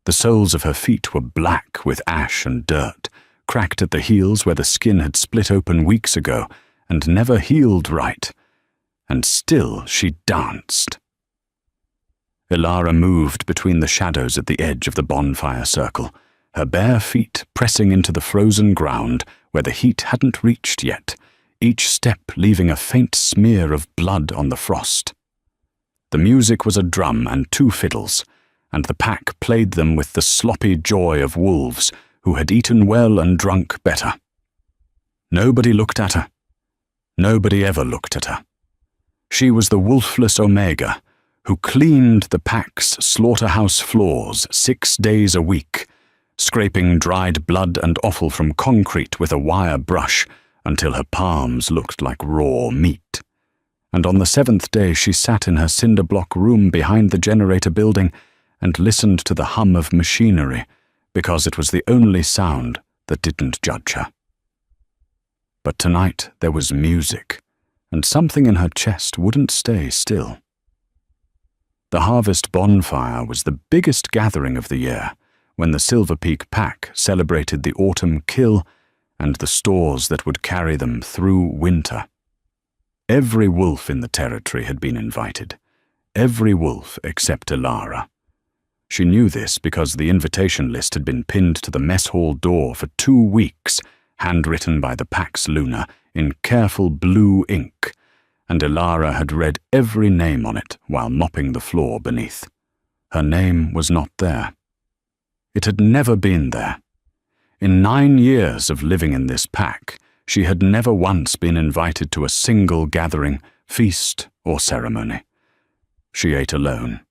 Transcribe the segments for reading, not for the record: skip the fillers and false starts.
The soles of her feet were black with ash and dirt, cracked at the heels where the skin had split open weeks ago and never healed right. And still she danced. Ilara moved between the shadows at the edge of the bonfire circle, her bare feet pressing into the frozen ground where the heat hadn't reached yet, each step leaving a faint smear of blood on the frost. The music was a drum and 2 fiddles, and the pack played them with the sloppy joy of wolves who had eaten well and drunk better. Nobody looked at her. Nobody ever looked at her. She was the wolfless Omega, who cleaned the pack's slaughterhouse floors 6 days a week, scraping dried blood and offal from concrete with a wire brush until her palms looked like raw meat. And on the 7th day she sat in her cinder-block room behind the generator building and listened to the hum of machinery, because it was the only sound that didn't judge her. But tonight there was music, and something in her chest wouldn't stay still. The harvest bonfire was the biggest gathering of the year, when the Silver Peak pack celebrated the autumn kill and the stores that would carry them through winter. Every wolf in the territory had been invited, every wolf except Ilara. She knew this because the invitation list had been pinned to the mess hall door for 2 weeks, handwritten by the pack's Luna in careful blue ink, and Ilara had read every name on it while mopping the floor beneath. Her name was not there. It had never been there. In 9 years of living in this pack, she had never once been invited to a single gathering, feast, or ceremony. She ate alone.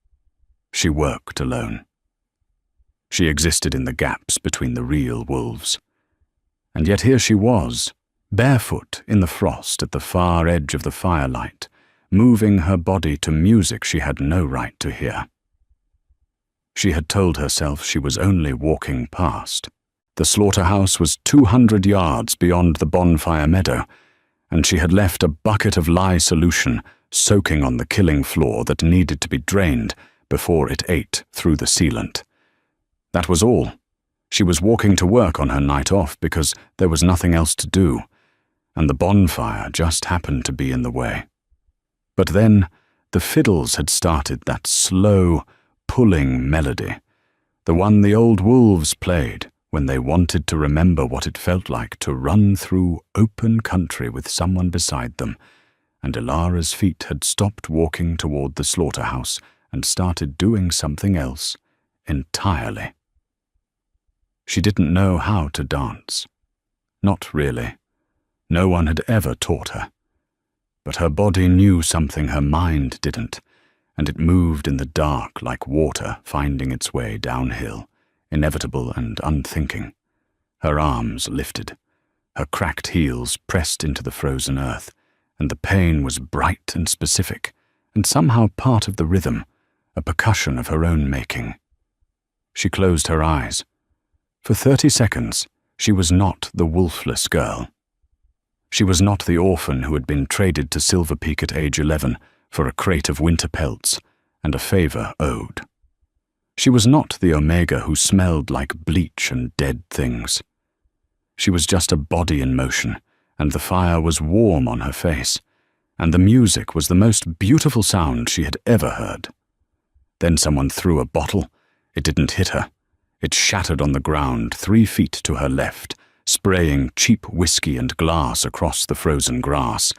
She worked alone. She existed in the gaps between the real wolves. And yet here she was, barefoot in the frost at the far edge of the firelight, moving her body to music she had no right to hear. She had told herself she was only walking past. The slaughterhouse was 200 yards beyond the bonfire meadow, and she had left a bucket of lye solution soaking on the killing floor that needed to be drained before it ate through the sealant. That was all. She was walking to work on her night off because there was nothing else to do, and the bonfire just happened to be in the way. But then the fiddles had started that slow, pulling melody, the one the old wolves played when they wanted to remember what it felt like to run through open country with someone beside them, and Ilara's feet had stopped walking toward the slaughterhouse and started doing something else entirely. She didn't know how to dance. Not really. No one had ever taught her. But her body knew something her mind didn't, and it moved in the dark like water finding its way downhill, inevitable and unthinking. Her arms lifted, her cracked heels pressed into the frozen earth, and the pain was bright and specific, and somehow part of the rhythm, a percussion of her own making. She closed her eyes. For 30 seconds, she was not the wolfless girl. She was not the orphan who had been traded to Silver Peak at age 11 for a crate of winter pelts and a favor owed. She was not the Omega who smelled like bleach and dead things. She was just a body in motion, and the fire was warm on her face, and the music was the most beautiful sound she had ever heard. Then someone threw a bottle. It didn't hit her. It shattered on the ground 3 feet to her left, spraying cheap whiskey and glass across the frozen grass,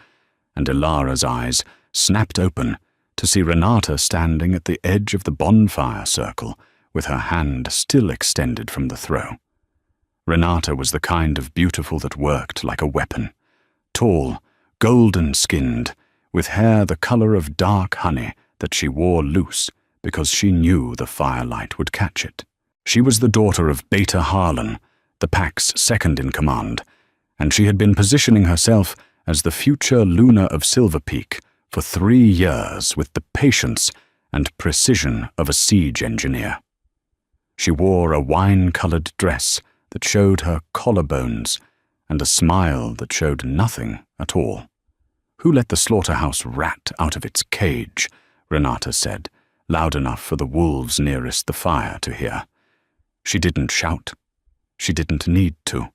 and Ilara's eyes snapped open to see Renata standing at the edge of the bonfire circle with her hand still extended from the throw. Renata was the kind of beautiful that worked like a weapon, tall, golden-skinned, with hair the color of dark honey that she wore loose because she knew the firelight would catch it. She was the daughter of Beta Harlan, the pack's second-in-command, and she had been positioning herself as the future Luna of Silver Peak for 3 years with the patience and precision of a siege engineer. She wore a wine-colored dress that showed her collarbones and a smile that showed nothing at all. "Who let the slaughterhouse rat out of its cage?" Renata said, loud enough for the wolves nearest the fire to hear. She didn't shout. She didn't need to.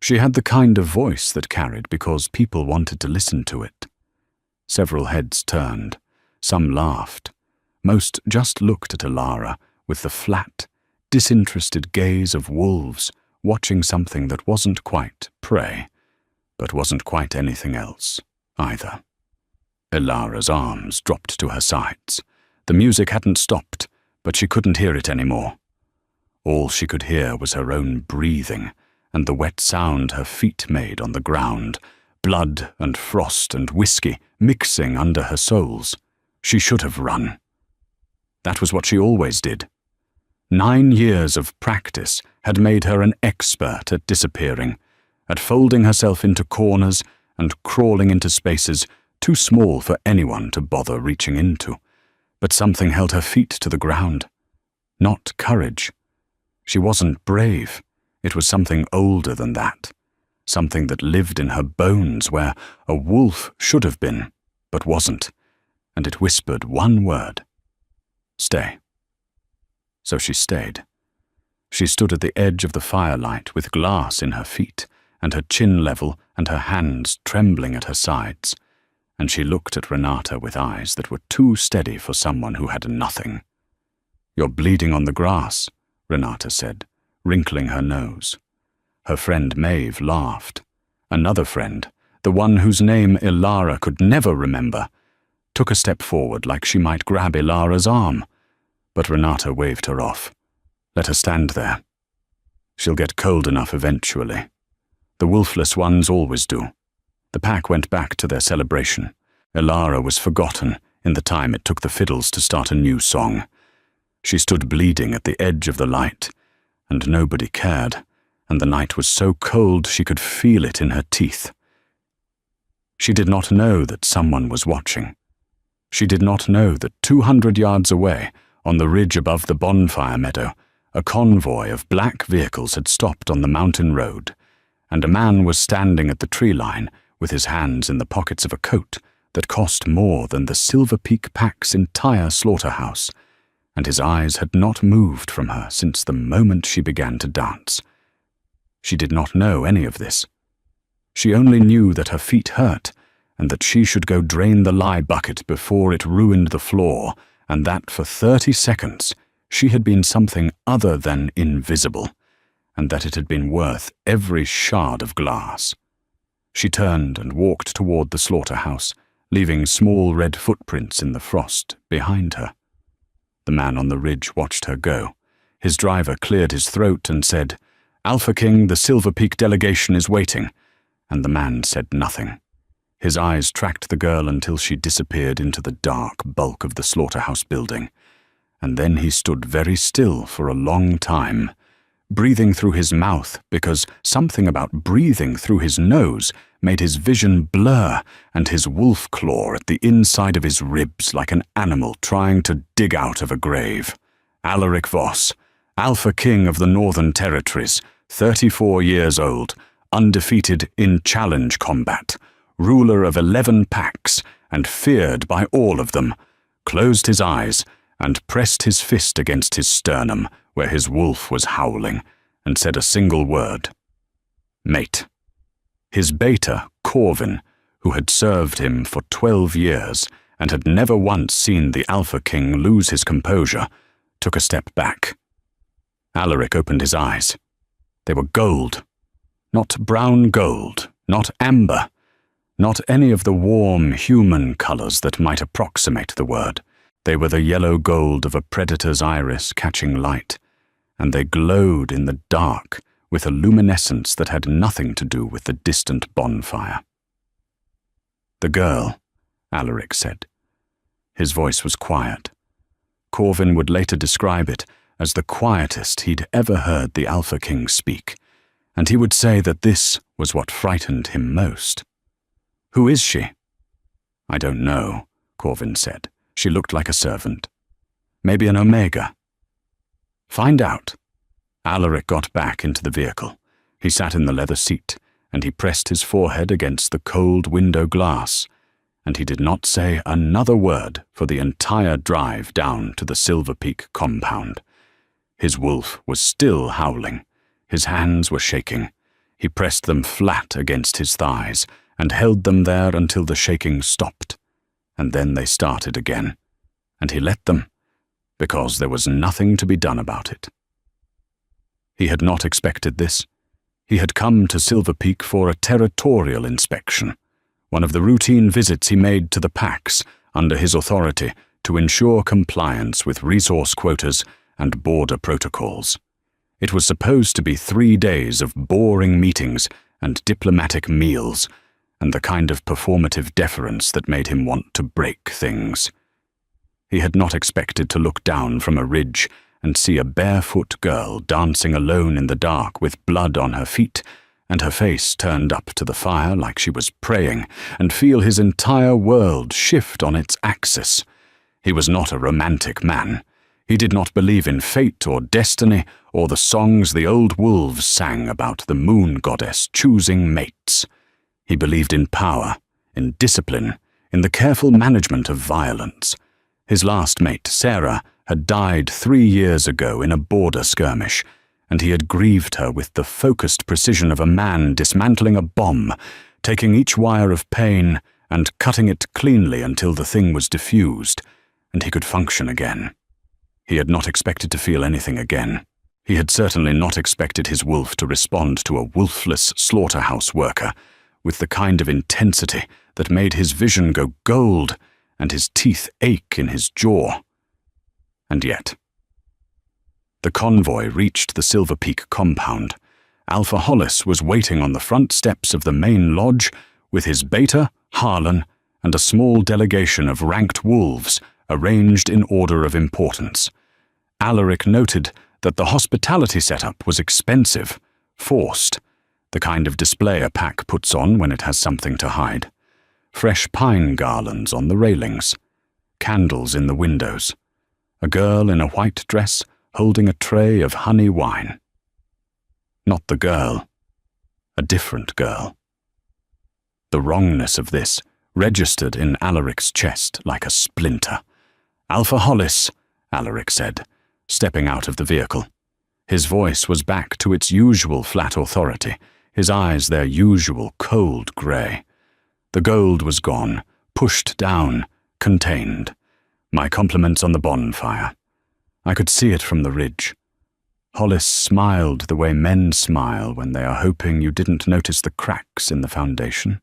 She had the kind of voice that carried because people wanted to listen to it. Several heads turned. Some laughed. Most just looked at Alara with the flat, disinterested gaze of wolves watching something that wasn't quite prey, but wasn't quite anything else either. Alara's arms dropped to her sides. The music hadn't stopped, but she couldn't hear it anymore. All she could hear was her own breathing and the wet sound her feet made on the ground, blood and frost and whiskey mixing under her soles. She should have run. That was what she always did. 9 years of practice had made her an expert at disappearing, at folding herself into corners and crawling into spaces too small for anyone to bother reaching into. But something held her feet to the ground. Not courage. She wasn't brave. It was something older than that. Something that lived in her bones where a wolf should have been, but wasn't. And it whispered one word. Stay. So she stayed. She stood at the edge of the firelight with glass in her feet and her chin level and her hands trembling at her sides, and she looked at Renata with eyes that were too steady for someone who had nothing. You're bleeding on the grass, Renata said, wrinkling her nose. Her friend Maeve laughed. Another friend, the one whose name Alara could never remember, took a step forward like she might grab Ilara's arm, but Renata waved her off. Let her stand there. She'll get cold enough eventually. The wolfless ones always do. The pack went back to their celebration. Alara was forgotten in the time it took the fiddles to start a new song. She stood bleeding at the edge of the light, and nobody cared, and the night was so cold she could feel it in her teeth. She did not know that someone was watching. She did not know that 200 yards away, on the ridge above the bonfire meadow, a convoy of black vehicles had stopped on the mountain road, and a man was standing at the tree line with his hands in the pockets of a coat that cost more than the Silver Peak Pack's entire slaughterhouse, and his eyes had not moved from her since the moment she began to dance. She did not know any of this. She only knew that her feet hurt, and that she should go drain the lye bucket before it ruined the floor, and that for 30 seconds she had been something other than invisible, and that it had been worth every shard of glass. She turned and walked toward the slaughterhouse, leaving small red footprints in the frost behind her. The man on the ridge watched her go. His driver cleared his throat and said, "Alpha King, the Silver Peak delegation is waiting," and the man said nothing. His eyes tracked the girl until she disappeared into the dark bulk of the slaughterhouse building, and then he stood very still for a long time, breathing through his mouth because something about breathing through his nose made his vision blur and his wolf claw at the inside of his ribs like an animal trying to dig out of a grave. Alaric Voss, Alpha King of the Northern Territories, 34 years old, undefeated in challenge combat, ruler of 11 packs and feared by all of them, closed his eyes and pressed his fist against his sternum where his wolf was howling, and said a single word. Mate. His beta, Corvin, who had served him for 12 years and had never once seen the Alpha King lose his composure, took a step back. Alaric opened his eyes. They were gold. Not brown gold, not amber, not any of the warm human colors that might approximate the word. They were the yellow gold of a predator's iris catching light, and they glowed in the dark with a luminescence that had nothing to do with the distant bonfire. "The girl," Alaric said. His voice was quiet. Corvin would later describe it as the quietest he'd ever heard the Alpha King speak, and he would say that this was what frightened him most. "Who is she?" "I don't know," Corvin said. "She looked like a servant. Maybe an Omega." "Find out." Alaric got back into the vehicle. He sat in the leather seat, and he pressed his forehead against the cold window glass, and he did not say another word for the entire drive down to the Silver Peak compound. His wolf was still howling. His hands were shaking. He pressed them flat against his thighs and held them there until the shaking stopped. And then they started again. And he let them, because there was nothing to be done about it. He had not expected this. He had come to Silver Peak for a territorial inspection, one of the routine visits he made to the packs under his authority to ensure compliance with resource quotas and border protocols. It was supposed to be 3 days of boring meetings and diplomatic meals, and the kind of performative deference that made him want to break things. He had not expected to look down from a ridge and see a barefoot girl dancing alone in the dark with blood on her feet and her face turned up to the fire like she was praying, and feel his entire world shift on its axis. He was not a romantic man. He did not believe in fate or destiny or the songs the old wolves sang about the moon goddess choosing mates. He believed in power, in discipline, in the careful management of violence. His last mate, Sarah, had died 3 years ago in a border skirmish, and he had grieved her with the focused precision of a man dismantling a bomb, taking each wire of pain and cutting it cleanly until the thing was diffused, and he could function again. He had not expected to feel anything again. He had certainly not expected his wolf to respond to a wolfless slaughterhouse worker with the kind of intensity that made his vision go gold and his teeth ache in his jaw. And yet, the convoy reached the Silver Peak compound. Alpha Hollis was waiting on the front steps of the main lodge with his beta, Harlan, and a small delegation of ranked wolves arranged in order of importance. Alaric noted that the hospitality setup was expensive, forced, the kind of display a pack puts on when it has something to hide. Fresh pine garlands on the railings, candles in the windows, a girl in a white dress holding a tray of honey wine. Not the girl, a different girl. The wrongness of this registered in Alaric's chest like a splinter. "Alpha Hollis," Alaric said, stepping out of the vehicle. His voice was back to its usual flat authority, his eyes their usual cold grey. The gold was gone, pushed down, contained. "My compliments on the bonfire. I could see it from the ridge." Hollis smiled the way men smile when they are hoping you didn't notice the cracks in the foundation.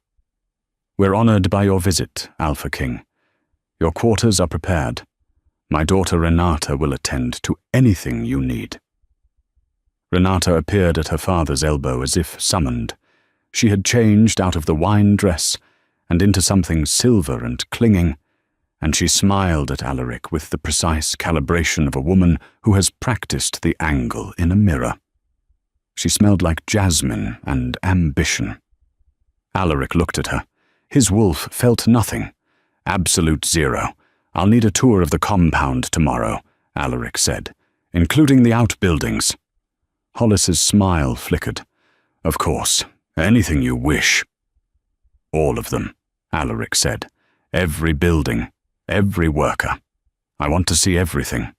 "We're honored by your visit, Alpha King. Your quarters are prepared. My daughter Renata will attend to anything you need." Renata appeared at her father's elbow as if summoned. She had changed out of the wine dress and into something silver and clinging, and she smiled at Alaric with the precise calibration of a woman who has practiced the angle in a mirror. She smelled like jasmine and ambition. Alaric looked at her. His wolf felt nothing. "Absolute zero. I'll need a tour of the compound tomorrow," Alaric said, "including the outbuildings." Hollis's smile flickered. "Of course, anything you wish." "All of them," Alaric said. "Every building. Every worker. I want to see everything."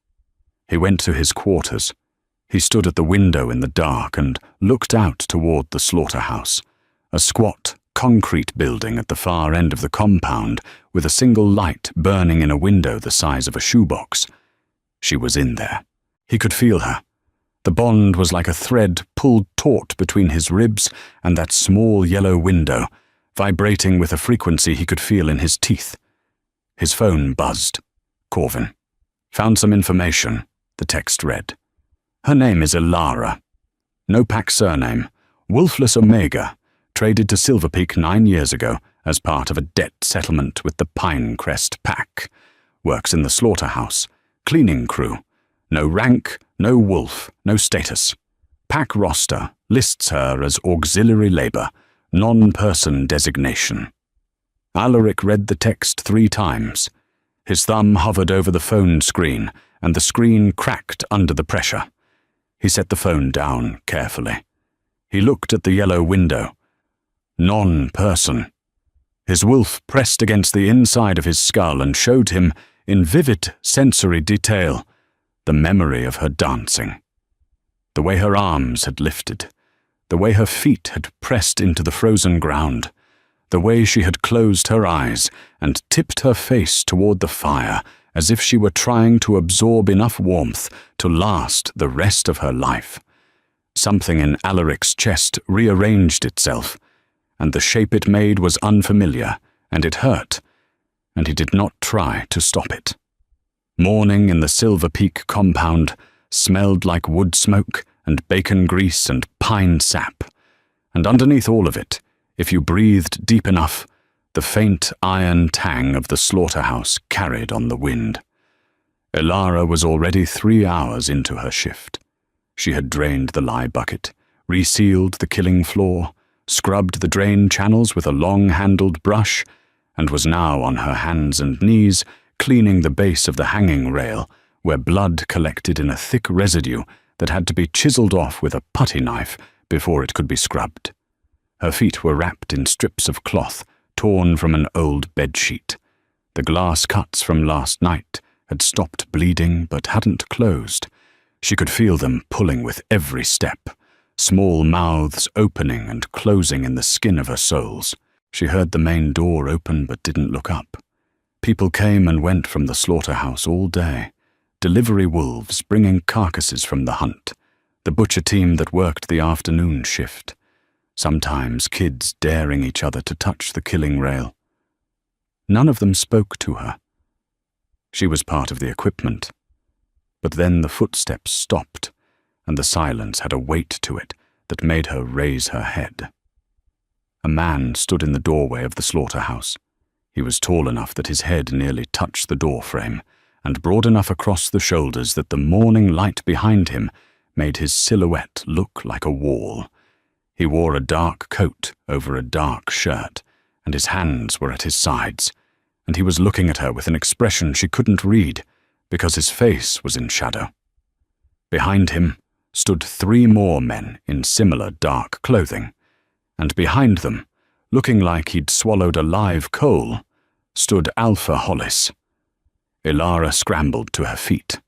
He went to his quarters. He stood at the window in the dark and looked out toward the slaughterhouse, a squat, concrete building at the far end of the compound with a single light burning in a window the size of a shoebox. She was in there. He could feel her. The bond was like a thread pulled taut between his ribs and that small yellow window, vibrating with a frequency he could feel in his teeth. His phone buzzed. Corvin. "Found some information," the text read. "Her name is Ilara. No pack surname. Wolfless Omega. Traded to Silver Peak 9 years ago as part of a debt settlement with the Pinecrest Pack. Works in the slaughterhouse. Cleaning crew. No rank, no wolf, no status. Pack roster lists her as auxiliary labor, non-person designation." Alaric read the text 3 times. His thumb hovered over the phone screen, and the screen cracked under the pressure. He set the phone down carefully. He looked at the yellow window. Non-person. His wolf pressed against the inside of his skull and showed him, in vivid sensory detail, the memory of her dancing. The way her arms had lifted, the way her feet had pressed into the frozen ground, the way she had closed her eyes and tipped her face toward the fire as if she were trying to absorb enough warmth to last the rest of her life. Something in Alaric's chest rearranged itself, and the shape it made was unfamiliar, and it hurt, and he did not try to stop it. Morning in the Silver Peak compound smelled like wood smoke and bacon grease and pine sap, and underneath all of it, if you breathed deep enough, the faint iron tang of the slaughterhouse carried on the wind. Elara was already 3 hours into her shift. She had drained the lye bucket, resealed the killing floor, scrubbed the drain channels with a long-handled brush, and was now on her hands and knees cleaning the base of the hanging rail, where blood collected in a thick residue that had to be chiseled off with a putty knife before it could be scrubbed. Her feet were wrapped in strips of cloth torn from an old bedsheet. The glass cuts from last night had stopped bleeding but hadn't closed. She could feel them pulling with every step, small mouths opening and closing in the skin of her soles. She heard the main door open but didn't look up. People came and went from the slaughterhouse all day. Delivery wolves bringing carcasses from the hunt, the butcher team that worked the afternoon shift. Sometimes kids daring each other to touch the killing rail. None of them spoke to her. She was part of the equipment. But then the footsteps stopped, and the silence had a weight to it that made her raise her head. A man stood in the doorway of the slaughterhouse. He was tall enough that his head nearly touched the door frame, and broad enough across the shoulders that the morning light behind him made his silhouette look like a wall. He wore a dark coat over a dark shirt, and his hands were at his sides, and he was looking at her with an expression she couldn't read because his face was in shadow. Behind him stood 3 more men in similar dark clothing, and behind them, looking like he'd swallowed a live coal, stood Alpha Hollis. Elara scrambled to her feet.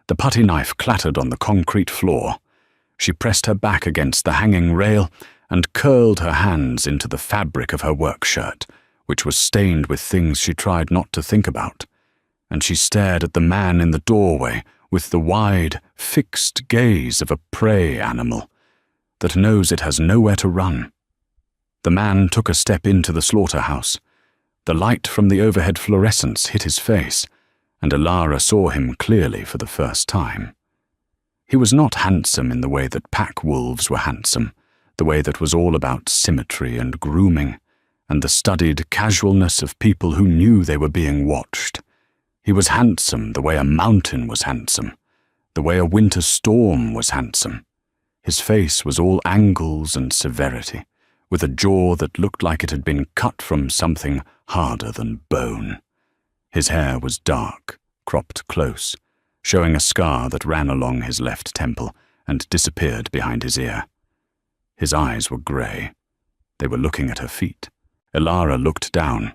The putty knife clattered on the concrete floor. She pressed her back against the hanging rail and curled her hands into the fabric of her work shirt, which was stained with things she tried not to think about, and she stared at the man in the doorway with the wide, fixed gaze of a prey animal that knows it has nowhere to run. The man took a step into the slaughterhouse. The light from the overhead fluorescence hit his face, and Elara saw him clearly for the first time. He was not handsome in the way that pack wolves were handsome, the way that was all about symmetry and grooming, and the studied casualness of people who knew they were being watched. He was handsome the way a mountain was handsome, the way a winter storm was handsome. His face was all angles and severity, with a jaw that looked like it had been cut from something harder than bone. His hair was dark, cropped close, showing a scar that ran along his left temple and disappeared behind his ear. His eyes were grey. They were looking at her feet. Elara looked down.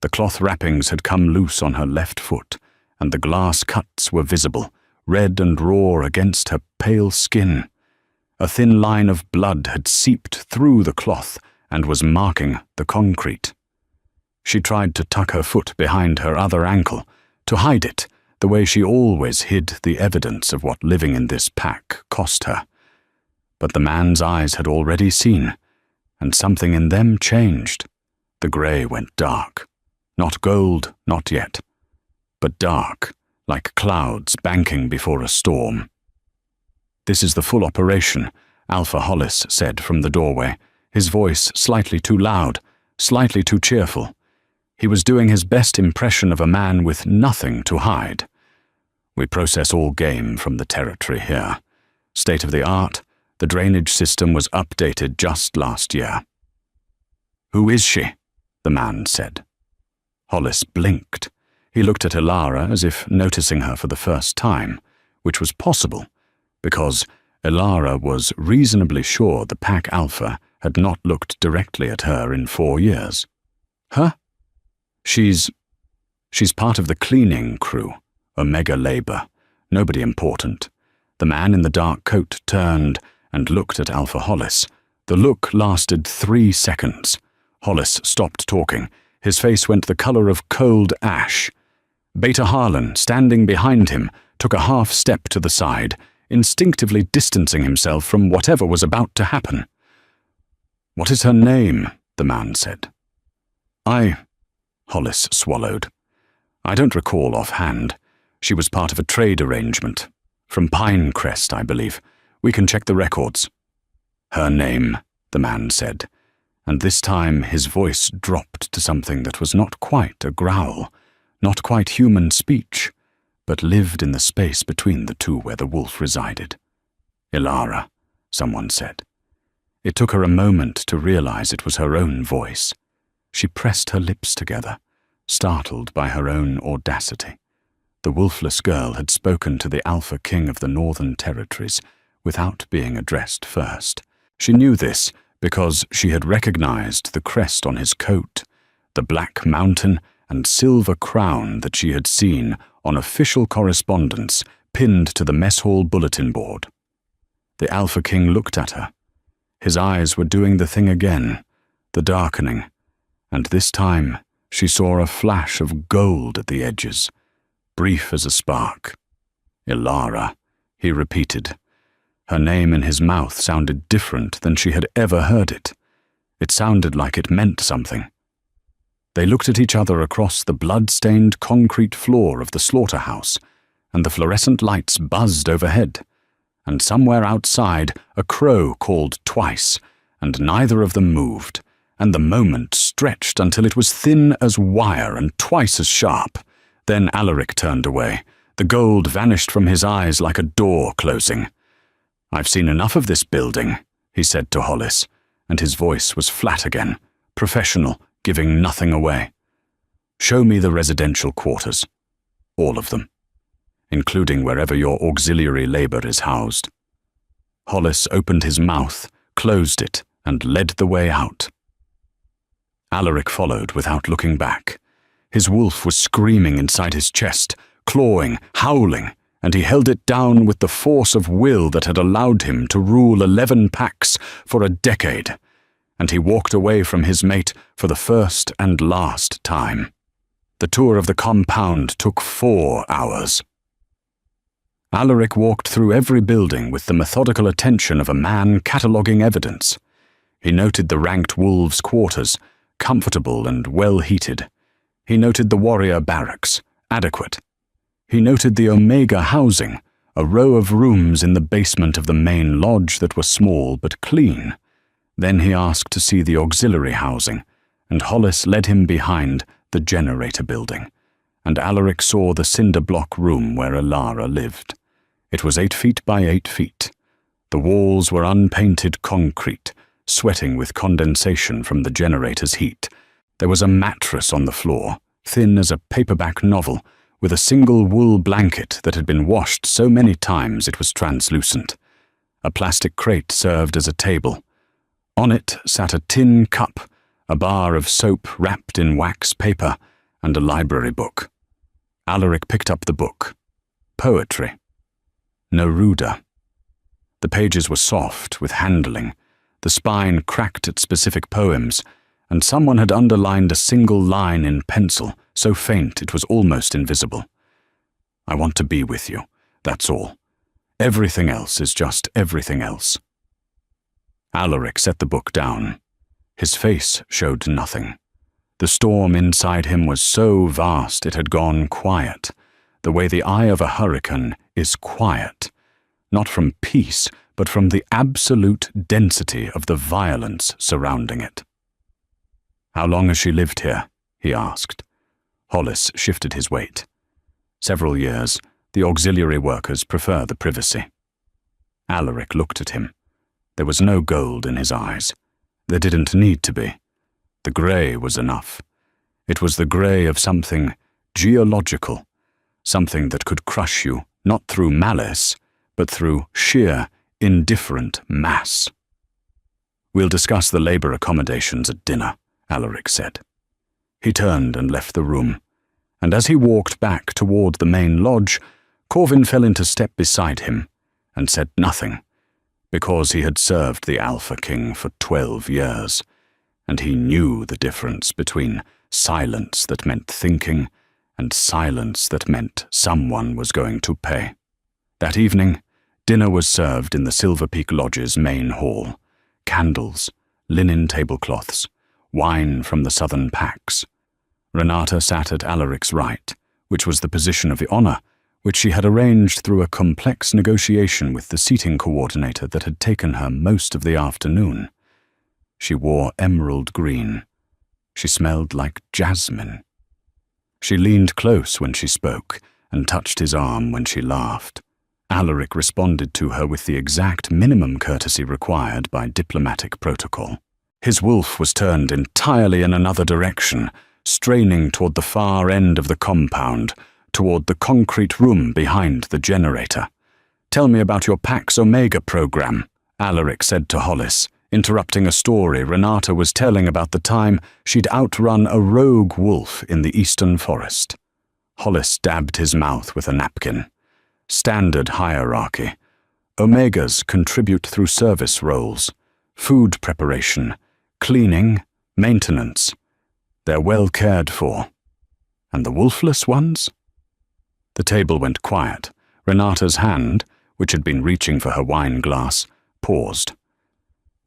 The cloth wrappings had come loose on her left foot, and the glass cuts were visible, red and raw against her pale skin. A thin line of blood had seeped through the cloth and was marking the concrete. She tried to tuck her foot behind her other ankle, to hide it, the way she always hid the evidence of what living in this pack cost her. But the man's eyes had already seen, and something in them changed. The grey went dark. Not gold, not yet, but dark, like clouds banking before a storm. "This is the full operation," Alpha Hollis said from the doorway, his voice slightly too loud, slightly too cheerful. He was doing his best impression of a man with nothing to hide. "We process all game from the territory here. State of the art, the drainage system was updated just last year." "Who is she?" the man said. Hollis blinked. He looked at Elara as if noticing her for the first time, which was possible, because Elara was reasonably sure the Pack Alpha had not looked directly at her in 4 years. "Huh? She's part of the cleaning crew, Omega Labor. Nobody important. The man in the dark coat turned and looked at Alpha Hollis. The look lasted 3 seconds. Hollis stopped talking. His face went the color of cold ash. Beta Harlan, standing behind him, took a half step to the side, instinctively distancing himself from whatever was about to happen. "What is her name?" the man said. Hollis swallowed. "I don't recall offhand. She was part of a trade arrangement. From Pinecrest, I believe. We can check the records." "Her name," the man said, and this time his voice dropped to something that was not quite a growl, not quite human speech, but lived in the space between the two where the wolf resided. "Ilara," someone said. It took her a moment to realize it was her own voice. She pressed her lips together, startled by her own audacity. The wolfless girl had spoken to the Alpha King of the Northern Territories without being addressed first. She knew this because she had recognized the crest on his coat, the black mountain and silver crown that she had seen on official correspondence pinned to the mess hall bulletin board. The Alpha King looked at her. His eyes were doing the thing again, the darkening, and this time she saw a flash of gold at the edges, brief as a spark. "Ilara," he repeated. Her name in his mouth sounded different than she had ever heard it. It sounded like it meant something. They looked at each other across the blood-stained concrete floor of the slaughterhouse, and the fluorescent lights buzzed overhead. And somewhere outside, a crow called twice, and neither of them moved, and the moment stretched until it was thin as wire and twice as sharp. Then Alaric turned away. The gold vanished from his eyes like a door closing. "I've seen enough of this building," he said to Hollis, and his voice was flat again, professional, giving nothing away. "Show me the residential quarters. All of them, including wherever your auxiliary labor is housed." Hollis opened his mouth, closed it, and led the way out. Alaric followed without looking back. His wolf was screaming inside his chest, clawing, howling, and he held it down with the force of will that had allowed him to rule 11 packs for a decade, and he walked away from his mate for the first and last time. The tour of the compound took 4 hours. Alaric walked through every building with the methodical attention of a man cataloguing evidence. He noted the ranked wolves' quarters, comfortable and well-heated. He noted the warrior barracks, adequate. He noted the Omega housing, a row of rooms in the basement of the main lodge that were small but clean. Then he asked to see the auxiliary housing, and Hollis led him behind the generator building, and Alaric saw the cinder block room where Ilara lived. It was 8 feet by 8 feet. The walls were unpainted concrete, sweating with condensation from the generator's heat. There was a mattress on the floor, thin as a paperback novel, with a single wool blanket that had been washed so many times it was translucent. A plastic crate served as a table. On it sat a tin cup, a bar of soap wrapped in wax paper, and a library book. Alaric picked up the book. Poetry. Neruda. The pages were soft, with handling. The spine cracked at specific poems, and someone had underlined a single line in pencil, so faint it was almost invisible. "I want to be with you, that's all. Everything else is just everything else." Alaric set the book down. His face showed nothing. The storm inside him was so vast it had gone quiet, the way the eye of a hurricane is quiet, not from peace, but from the absolute density of the violence surrounding it. "How long has she lived here?" he asked. Hollis shifted his weight. "Several years. The auxiliary workers prefer the privacy." Alaric looked at him. There was no gold in his eyes. There didn't need to be. The grey was enough. It was the grey of something geological, something that could crush you, not through malice, but through sheer, indifferent mass. "We'll discuss the labor accommodations at dinner," Alaric said. He turned and left the room, and as he walked back toward the main lodge, Corvin fell into step beside him, and said nothing, because he had served the Alpha King for 12 years, and he knew the difference between silence that meant thinking and silence that meant someone was going to pay. That evening, dinner was served in the Silver Peak Lodge's main hall. Candles, linen tablecloths, wine from the southern packs. Renata sat at Alaric's right, which was the position of honor, which she had arranged through a complex negotiation with the seating coordinator that had taken her most of the afternoon. She wore emerald green. She smelled like jasmine. She leaned close when she spoke and touched his arm when she laughed. Alaric responded to her with the exact minimum courtesy required by diplomatic protocol. His wolf was turned entirely in another direction, straining toward the far end of the compound, toward the concrete room behind the generator. "Tell me about your Pax Omega program," Alaric said to Hollis, interrupting a story Renata was telling about the time she'd outrun a rogue wolf in the eastern forest. Hollis dabbed his mouth with a napkin. Standard hierarchy. Omegas contribute through service roles, food preparation, cleaning, maintenance. They're well cared for. And the wolfless ones? The table went quiet. Renata's hand, which had been reaching for her wine glass, paused.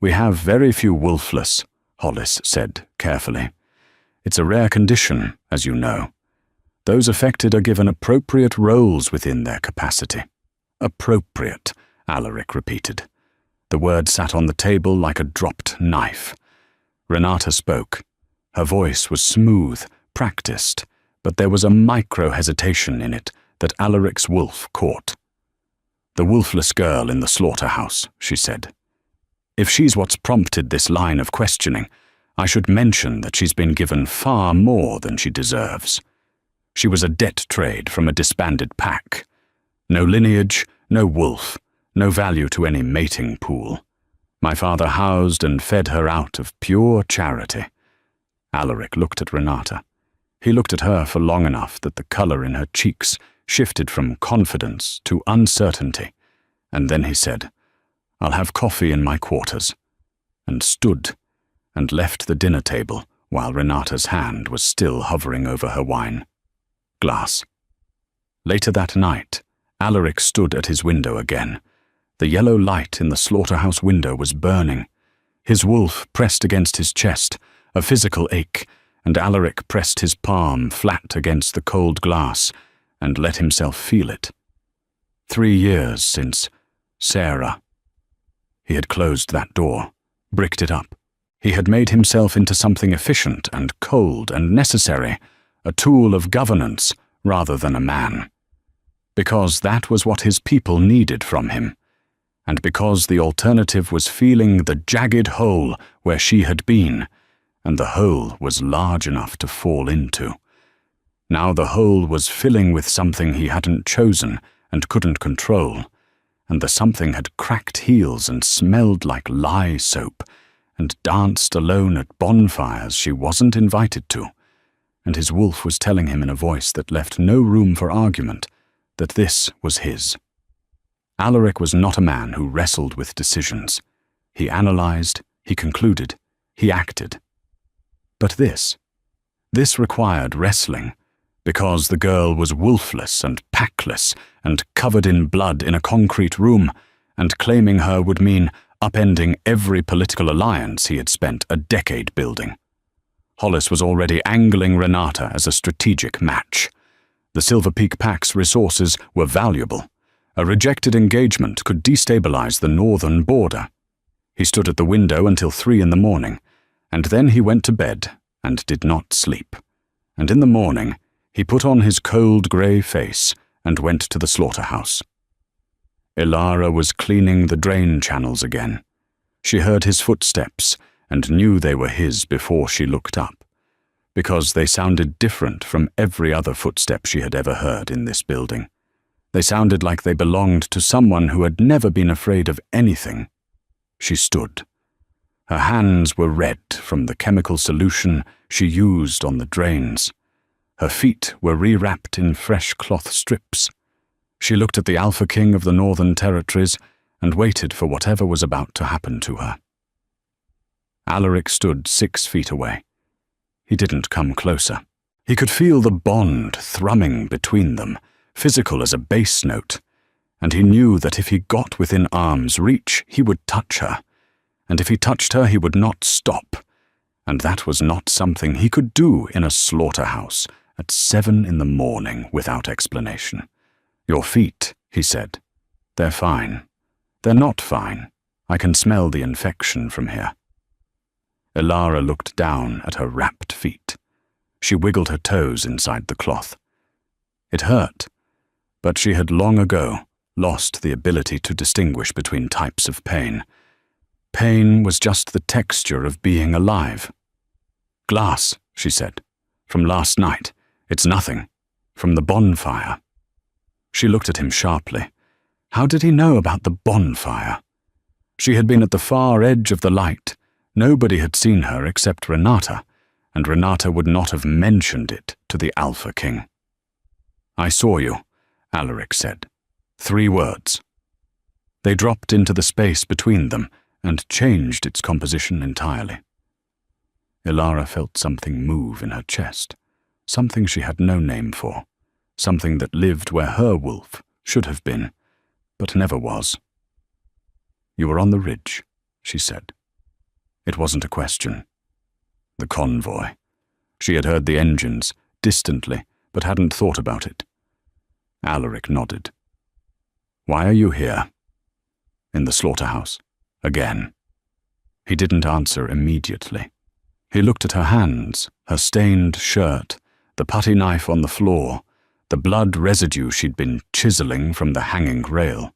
"We have very few wolfless," Hollis said carefully. "It's a rare condition, as you know. Those affected are given appropriate roles within their capacity." "Appropriate," Alaric repeated. The word sat on the table like a dropped knife. Renata spoke. Her voice was smooth, practiced, but there was a micro-hesitation in it that Alaric's wolf caught. "The wolfless girl in the slaughterhouse," she said. "If she's what's prompted this line of questioning, I should mention that she's been given far more than she deserves. She was a debt trade from a disbanded pack. No lineage, no wolf, no value to any mating pool. My father housed and fed her out of pure charity." Alaric looked at Renata. He looked at her for long enough that the color in her cheeks shifted from confidence to uncertainty, and then he said, "I'll have coffee in my quarters," and stood and left the dinner table while Renata's hand was still hovering over her wine glass. Later that night, Alaric stood at his window again. The yellow light in the slaughterhouse window was burning. His wolf pressed against his chest, a physical ache, and Alaric pressed his palm flat against the cold glass and let himself feel it. 3 years since Sarah. He had closed that door, bricked it up. He had made himself into something efficient and cold and necessary, a tool of governance rather than a man. Because that was what his people needed from him, and because the alternative was feeling the jagged hole where she had been, and the hole was large enough to fall into. Now the hole was filling with something he hadn't chosen and couldn't control, and the something had cracked heels and smelled like lye soap, and danced alone at bonfires she wasn't invited to, and his wolf was telling him in a voice that left no room for argument that this was his. Alaric was not a man who wrestled with decisions. He analyzed, he concluded, he acted. But this required wrestling, because the girl was wolfless and packless and covered in blood in a concrete room, and claiming her would mean upending every political alliance he had spent a decade building. Hollis was already angling Renata as a strategic match. The Silver Peak Pack's resources were valuable. A rejected engagement could destabilize the northern border. He stood at the window until 3 in the morning, and then he went to bed and did not sleep. And in the morning, he put on his cold grey face and went to the slaughterhouse. Ilara was cleaning the drain channels again. She heard his footsteps and knew they were his before she looked up, because they sounded different from every other footstep she had ever heard in this building. They sounded like they belonged to someone who had never been afraid of anything. She stood. Her hands were red from the chemical solution she used on the drains. Her feet were rewrapped in fresh cloth strips. She looked at the Alpha King of the Northern Territories and waited for whatever was about to happen to her. Alaric stood 6 feet away. He didn't come closer. He could feel the bond thrumming between them, physical as a bass note, and he knew that if he got within arm's reach, he would touch her, and if he touched her, he would not stop, and that was not something he could do in a slaughterhouse at 7 in the morning without explanation. "Your feet," he said. "They're fine." "They're not fine. I can smell the infection from here." Elara looked down at her wrapped feet. She wiggled her toes inside the cloth. It hurt, but she had long ago lost the ability to distinguish between types of pain. Pain was just the texture of being alive. "Glass," she said. "From last night. It's nothing. From the bonfire." She looked at him sharply. How did he know about the bonfire? She had been at the far edge of the light. Nobody had seen her except Renata, and Renata would not have mentioned it to the Alpha King. "I saw you," Alaric said. 3 words. They dropped into the space between them and changed its composition entirely. Elara felt something move in her chest, something she had no name for, something that lived where her wolf should have been, but never was. "You were on the ridge," she said. It wasn't a question. The convoy. She had heard the engines, distantly, but hadn't thought about it. Alaric nodded. "Why are you here?" "In the slaughterhouse. Again." He didn't answer immediately. He looked at her hands, her stained shirt, the putty knife on the floor, the blood residue she'd been chiseling from the hanging rail.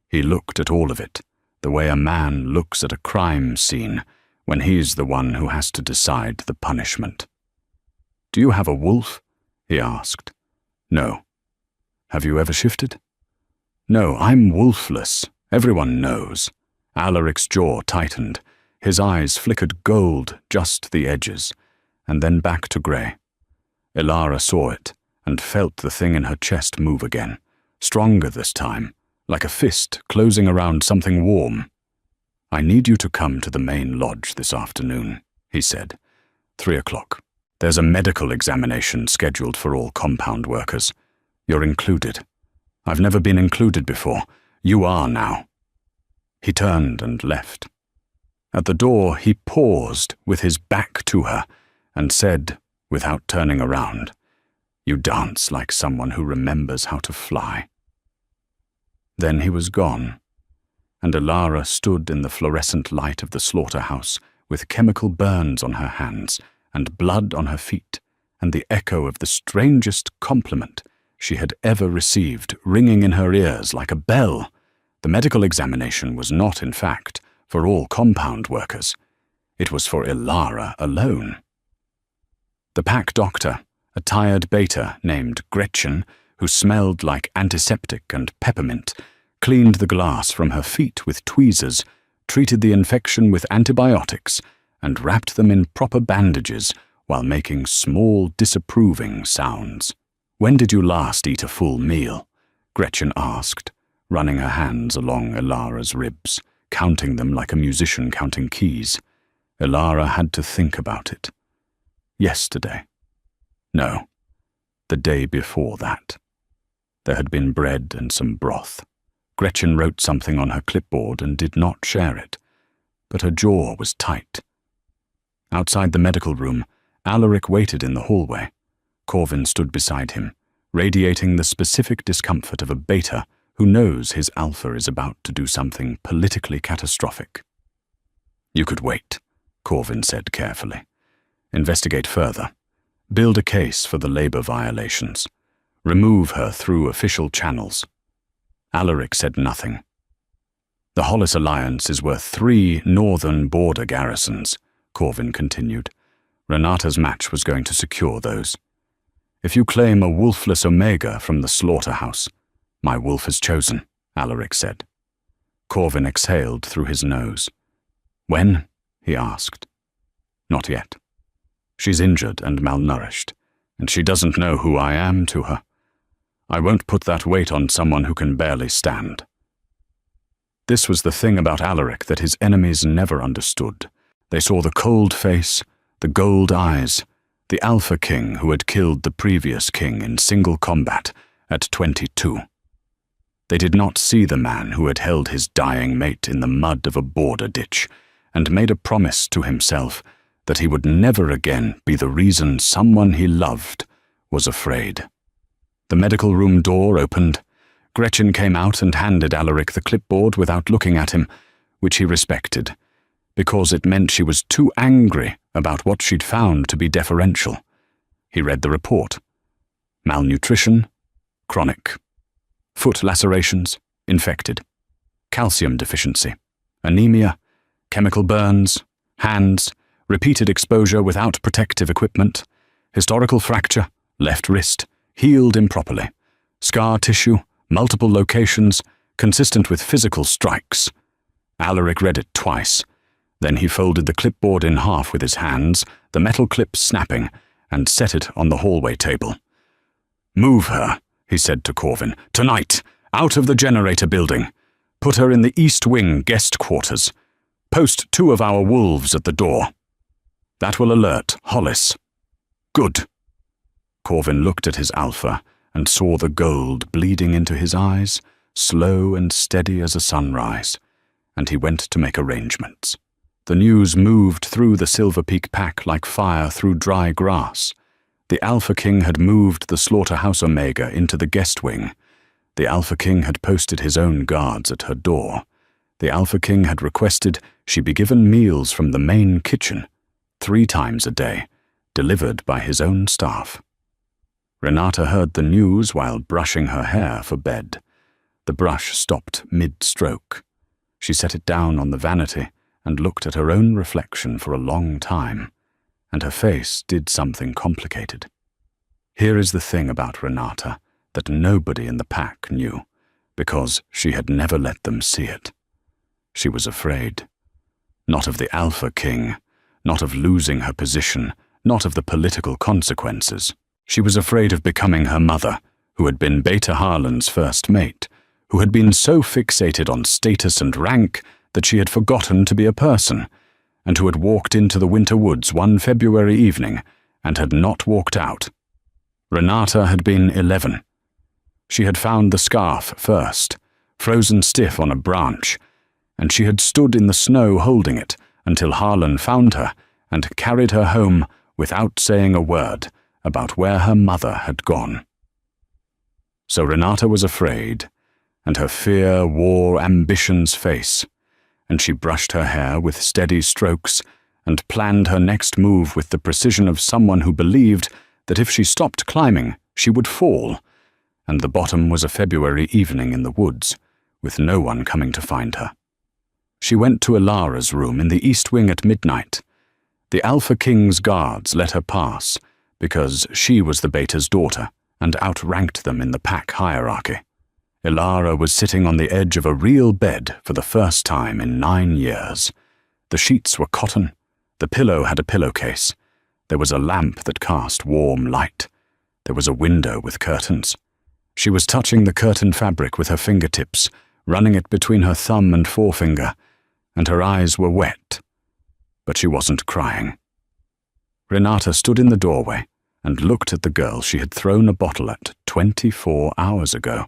He looked at all of it, the way a man looks at a crime scene when he's the one who has to decide the punishment. "Do you have a wolf?" he asked. "No." "Have you ever shifted?" "No, I'm wolfless. Everyone knows." Alaric's jaw tightened. His eyes flickered gold, just the edges, and then back to grey. Elara saw it and felt the thing in her chest move again, stronger this time, like a fist closing around something warm. "I need you to come to the main lodge this afternoon," he said. 3 o'clock. "There's a medical examination scheduled for all compound workers. You're included. I've never been included before. You are now." He turned and left. At the door, he paused with his back to her and said, without turning around, "You dance like someone who remembers how to fly." Then he was gone, and Elara stood in the fluorescent light of the slaughterhouse with chemical burns on her hands and blood on her feet, and the echo of the strangest compliment she had ever received ringing in her ears like a bell. The medical examination was not, in fact, for all compound workers. It was for Elara alone. The pack doctor, a tired beta named Gretchen, who smelled like antiseptic and peppermint, cleaned the glass from her feet with tweezers, treated the infection with antibiotics, and wrapped them in proper bandages while making small, disapproving sounds. "When did you last eat a full meal?" Gretchen asked, running her hands along Elara's ribs, counting them like a musician counting keys. Elara had to think about it. "Yesterday." "No, the day before that." There had been bread and some broth. Gretchen wrote something on her clipboard and did not share it, but her jaw was tight. Outside the medical room, Alaric waited in the hallway. Corvin stood beside him, radiating the specific discomfort of a beta who knows his alpha is about to do something politically catastrophic. "You could wait," Corvin said carefully. "Investigate further. Build a case for the labor violations. Remove her through official channels." Alaric said nothing. "The Hollis Alliance is worth 3 northern border garrisons," Corvin continued. "Renata's match was going to secure those. If you claim a wolfless Omega from the slaughterhouse, my wolf is chosen," Alaric said. Corvin exhaled through his nose. "When?" he asked. "Not yet. She's injured and malnourished, and she doesn't know who I am to her. I won't put that weight on someone who can barely stand." This was the thing about Alaric that his enemies never understood. They saw the cold face, the gold eyes, the Alpha King who had killed the previous king in single combat at 22. They did not see the man who had held his dying mate in the mud of a border ditch and made a promise to himself that he would never again be the reason someone he loved was afraid. The medical room door opened. Gretchen came out and handed Alaric the clipboard without looking at him, which he respected, because it meant she was too angry about what she'd found to be deferential. He read the report. Malnutrition, chronic. Foot lacerations, infected. Calcium deficiency, anemia, chemical burns, hands, repeated exposure without protective equipment, historical fracture, left wrist, healed improperly, scar tissue, multiple locations, consistent with physical strikes. Alaric read it twice. Then he folded the clipboard in half with his hands, the metal clip snapping, and set it on the hallway table. "Move her," he said to Corvin, "tonight, out of the generator building. Put her in the East Wing guest quarters. Post 2 of our wolves at the door. That will alert Hollis." "Good." Corvin looked at his Alpha and saw the gold bleeding into his eyes, slow and steady as a sunrise, and he went to make arrangements. The news moved through the Silver Peak pack like fire through dry grass. The Alpha King had moved the Slaughterhouse Omega into the guest wing. The Alpha King had posted his own guards at her door. The Alpha King had requested she be given meals from the main kitchen, 3 times a day, delivered by his own staff. Renata heard the news while brushing her hair for bed. The brush stopped mid-stroke. She set it down on the vanity and looked at her own reflection for a long time, and her face did something complicated. Here is the thing about Renata that nobody in the pack knew, because she had never let them see it. She was afraid. Not of the Alpha King, not of losing her position, not of the political consequences. She was afraid of becoming her mother, who had been Beta Harlan's first mate, who had been so fixated on status and rank that she had forgotten to be a person, and who had walked into the winter woods one February evening and had not walked out. Renata had been 11. She had found the scarf first, frozen stiff on a branch, and she had stood in the snow holding it until Harlan found her and carried her home without saying a word about where her mother had gone. So Renata was afraid, and her fear wore ambition's face, and she brushed her hair with steady strokes and planned her next move with the precision of someone who believed that if she stopped climbing, she would fall, and the bottom was a February evening in the woods, with no one coming to find her. She went to Ilara's room in the East Wing at midnight. The Alpha King's guards let her pass, because she was the Beta's daughter and outranked them in the pack hierarchy. Ilara was sitting on the edge of a real bed for the first time in 9 years. The sheets were cotton, the pillow had a pillowcase, there was a lamp that cast warm light, there was a window with curtains. She was touching the curtain fabric with her fingertips, running it between her thumb and forefinger, and her eyes were wet, but she wasn't crying. Renata stood in the doorway and looked at the girl she had thrown a bottle at 24 hours ago,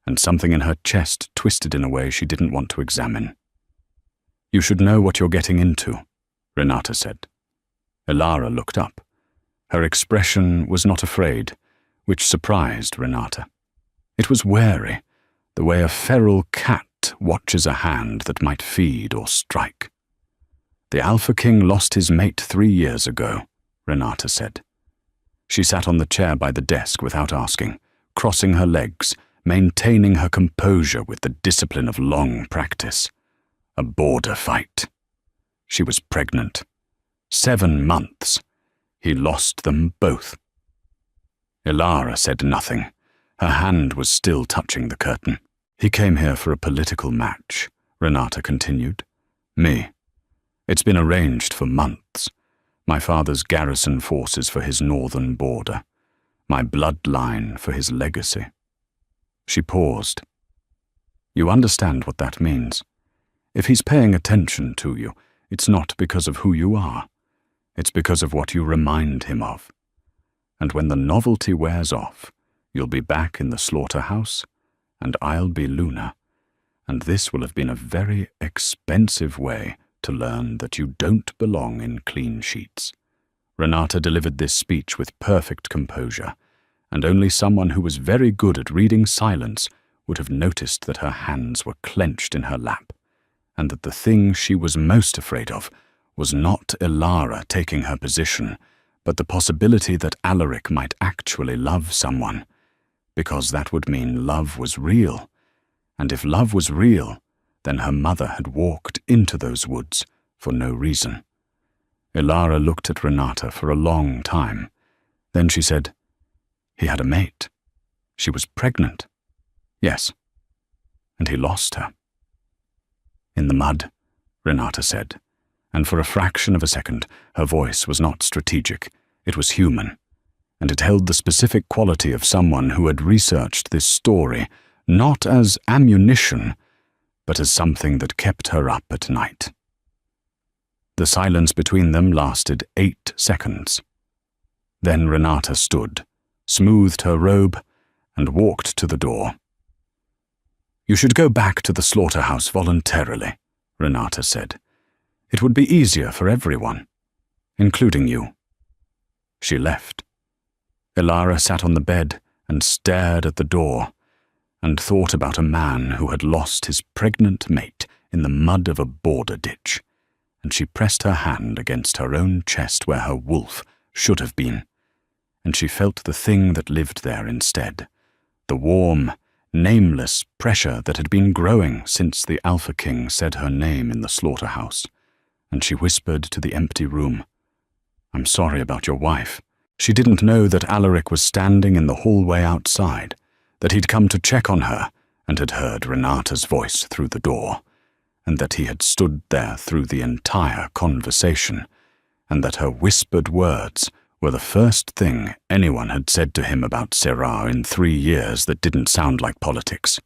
and something in her chest twisted in a way she didn't want to examine. "You should know what you're getting into," Renata said. Ilara looked up. Her expression was not afraid, which surprised Renata. It was wary, the way a feral cat watches a hand that might feed or strike. "The Alpha King lost his mate 3 years ago," Renata said. She sat on the chair by the desk without asking, crossing her legs, maintaining her composure with the discipline of long practice. A border fight. She was pregnant. 7 months. He lost them both. Ilara said nothing. Her hand was still touching the curtain. "He came here for a political match," Renata continued. "Me. It's been arranged for months. My father's garrison forces for his northern border. My bloodline for his legacy. She paused. You understand what that means. If he's paying attention to you, it's not because of who you are. It's because of what you remind him of. And when the novelty wears off, you'll be back in the slaughterhouse, and I'll be Luna, and this will have been a very expensive way to learn that you don't belong in clean sheets. Renata delivered this speech with perfect composure, and only someone who was very good at reading silence would have noticed that her hands were clenched in her lap, and that the thing she was most afraid of was not Ilara taking her position, but the possibility that Alaric might actually love someone, because that would mean love was real, and if love was real, then her mother had walked into those woods for no reason. Ilara looked at Renata for a long time. Then she said, "He had a mate. She was pregnant." "Yes." "And he lost her." "In the mud," Renata said, and for a fraction of a second her voice was not strategic, it was human, and it held the specific quality of someone who had researched this story not as ammunition, but as something that kept her up at night. The silence between them lasted 8 seconds. Then Renata stood, smoothed her robe, and walked to the door. "You should go back to the slaughterhouse voluntarily," Renata said. "It would be easier for everyone, including you." She left. Ilara sat on the bed and stared at the door, and thought about a man who had lost his pregnant mate in the mud of a border ditch, and she pressed her hand against her own chest where her wolf should have been, and she felt the thing that lived there instead, the warm, nameless pressure that had been growing since the Alpha King said her name in the slaughterhouse, and she whispered to the empty room, "I'm sorry about your wife." She didn't know that Alaric was standing in the hallway outside, that he'd come to check on her and had heard Renata's voice through the door, and that he had stood there through the entire conversation, and that her whispered words were the first thing anyone had said to him about Serra in 3 years that didn't sound like politics.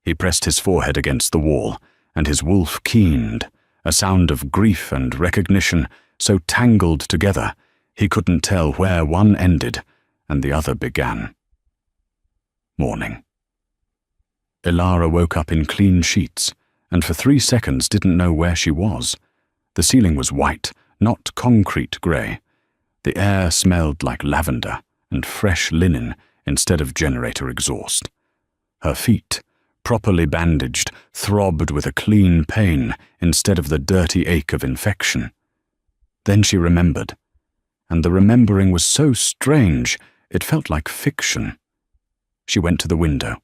He pressed his forehead against the wall, and his wolf keened, a sound of grief and recognition so tangled together he couldn't tell where one ended and the other began. Morning. Ilara woke up in clean sheets, and for 3 seconds didn't know where she was. The ceiling was white, not concrete grey. The air smelled like lavender and fresh linen instead of generator exhaust. Her feet, properly bandaged, throbbed with a clean pain instead of the dirty ache of infection. Then she remembered, and the remembering was so strange it felt like fiction. She went to the window.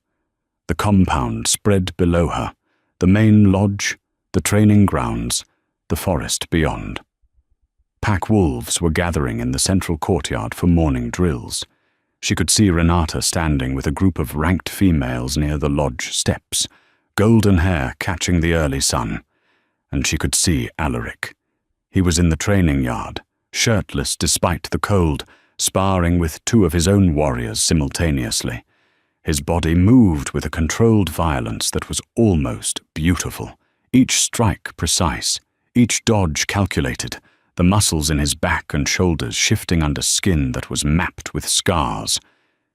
The compound spread below her, the main lodge, the training grounds, the forest beyond. Pack wolves were gathering in the central courtyard for morning drills. She could see Renata standing with a group of ranked females near the lodge steps, golden hair catching the early sun, and she could see Alaric. He was in the training yard, shirtless despite the cold, sparring with 2 of his own warriors simultaneously. His body moved with a controlled violence that was almost beautiful, each strike precise, each dodge calculated, the muscles in his back and shoulders shifting under skin that was mapped with scars.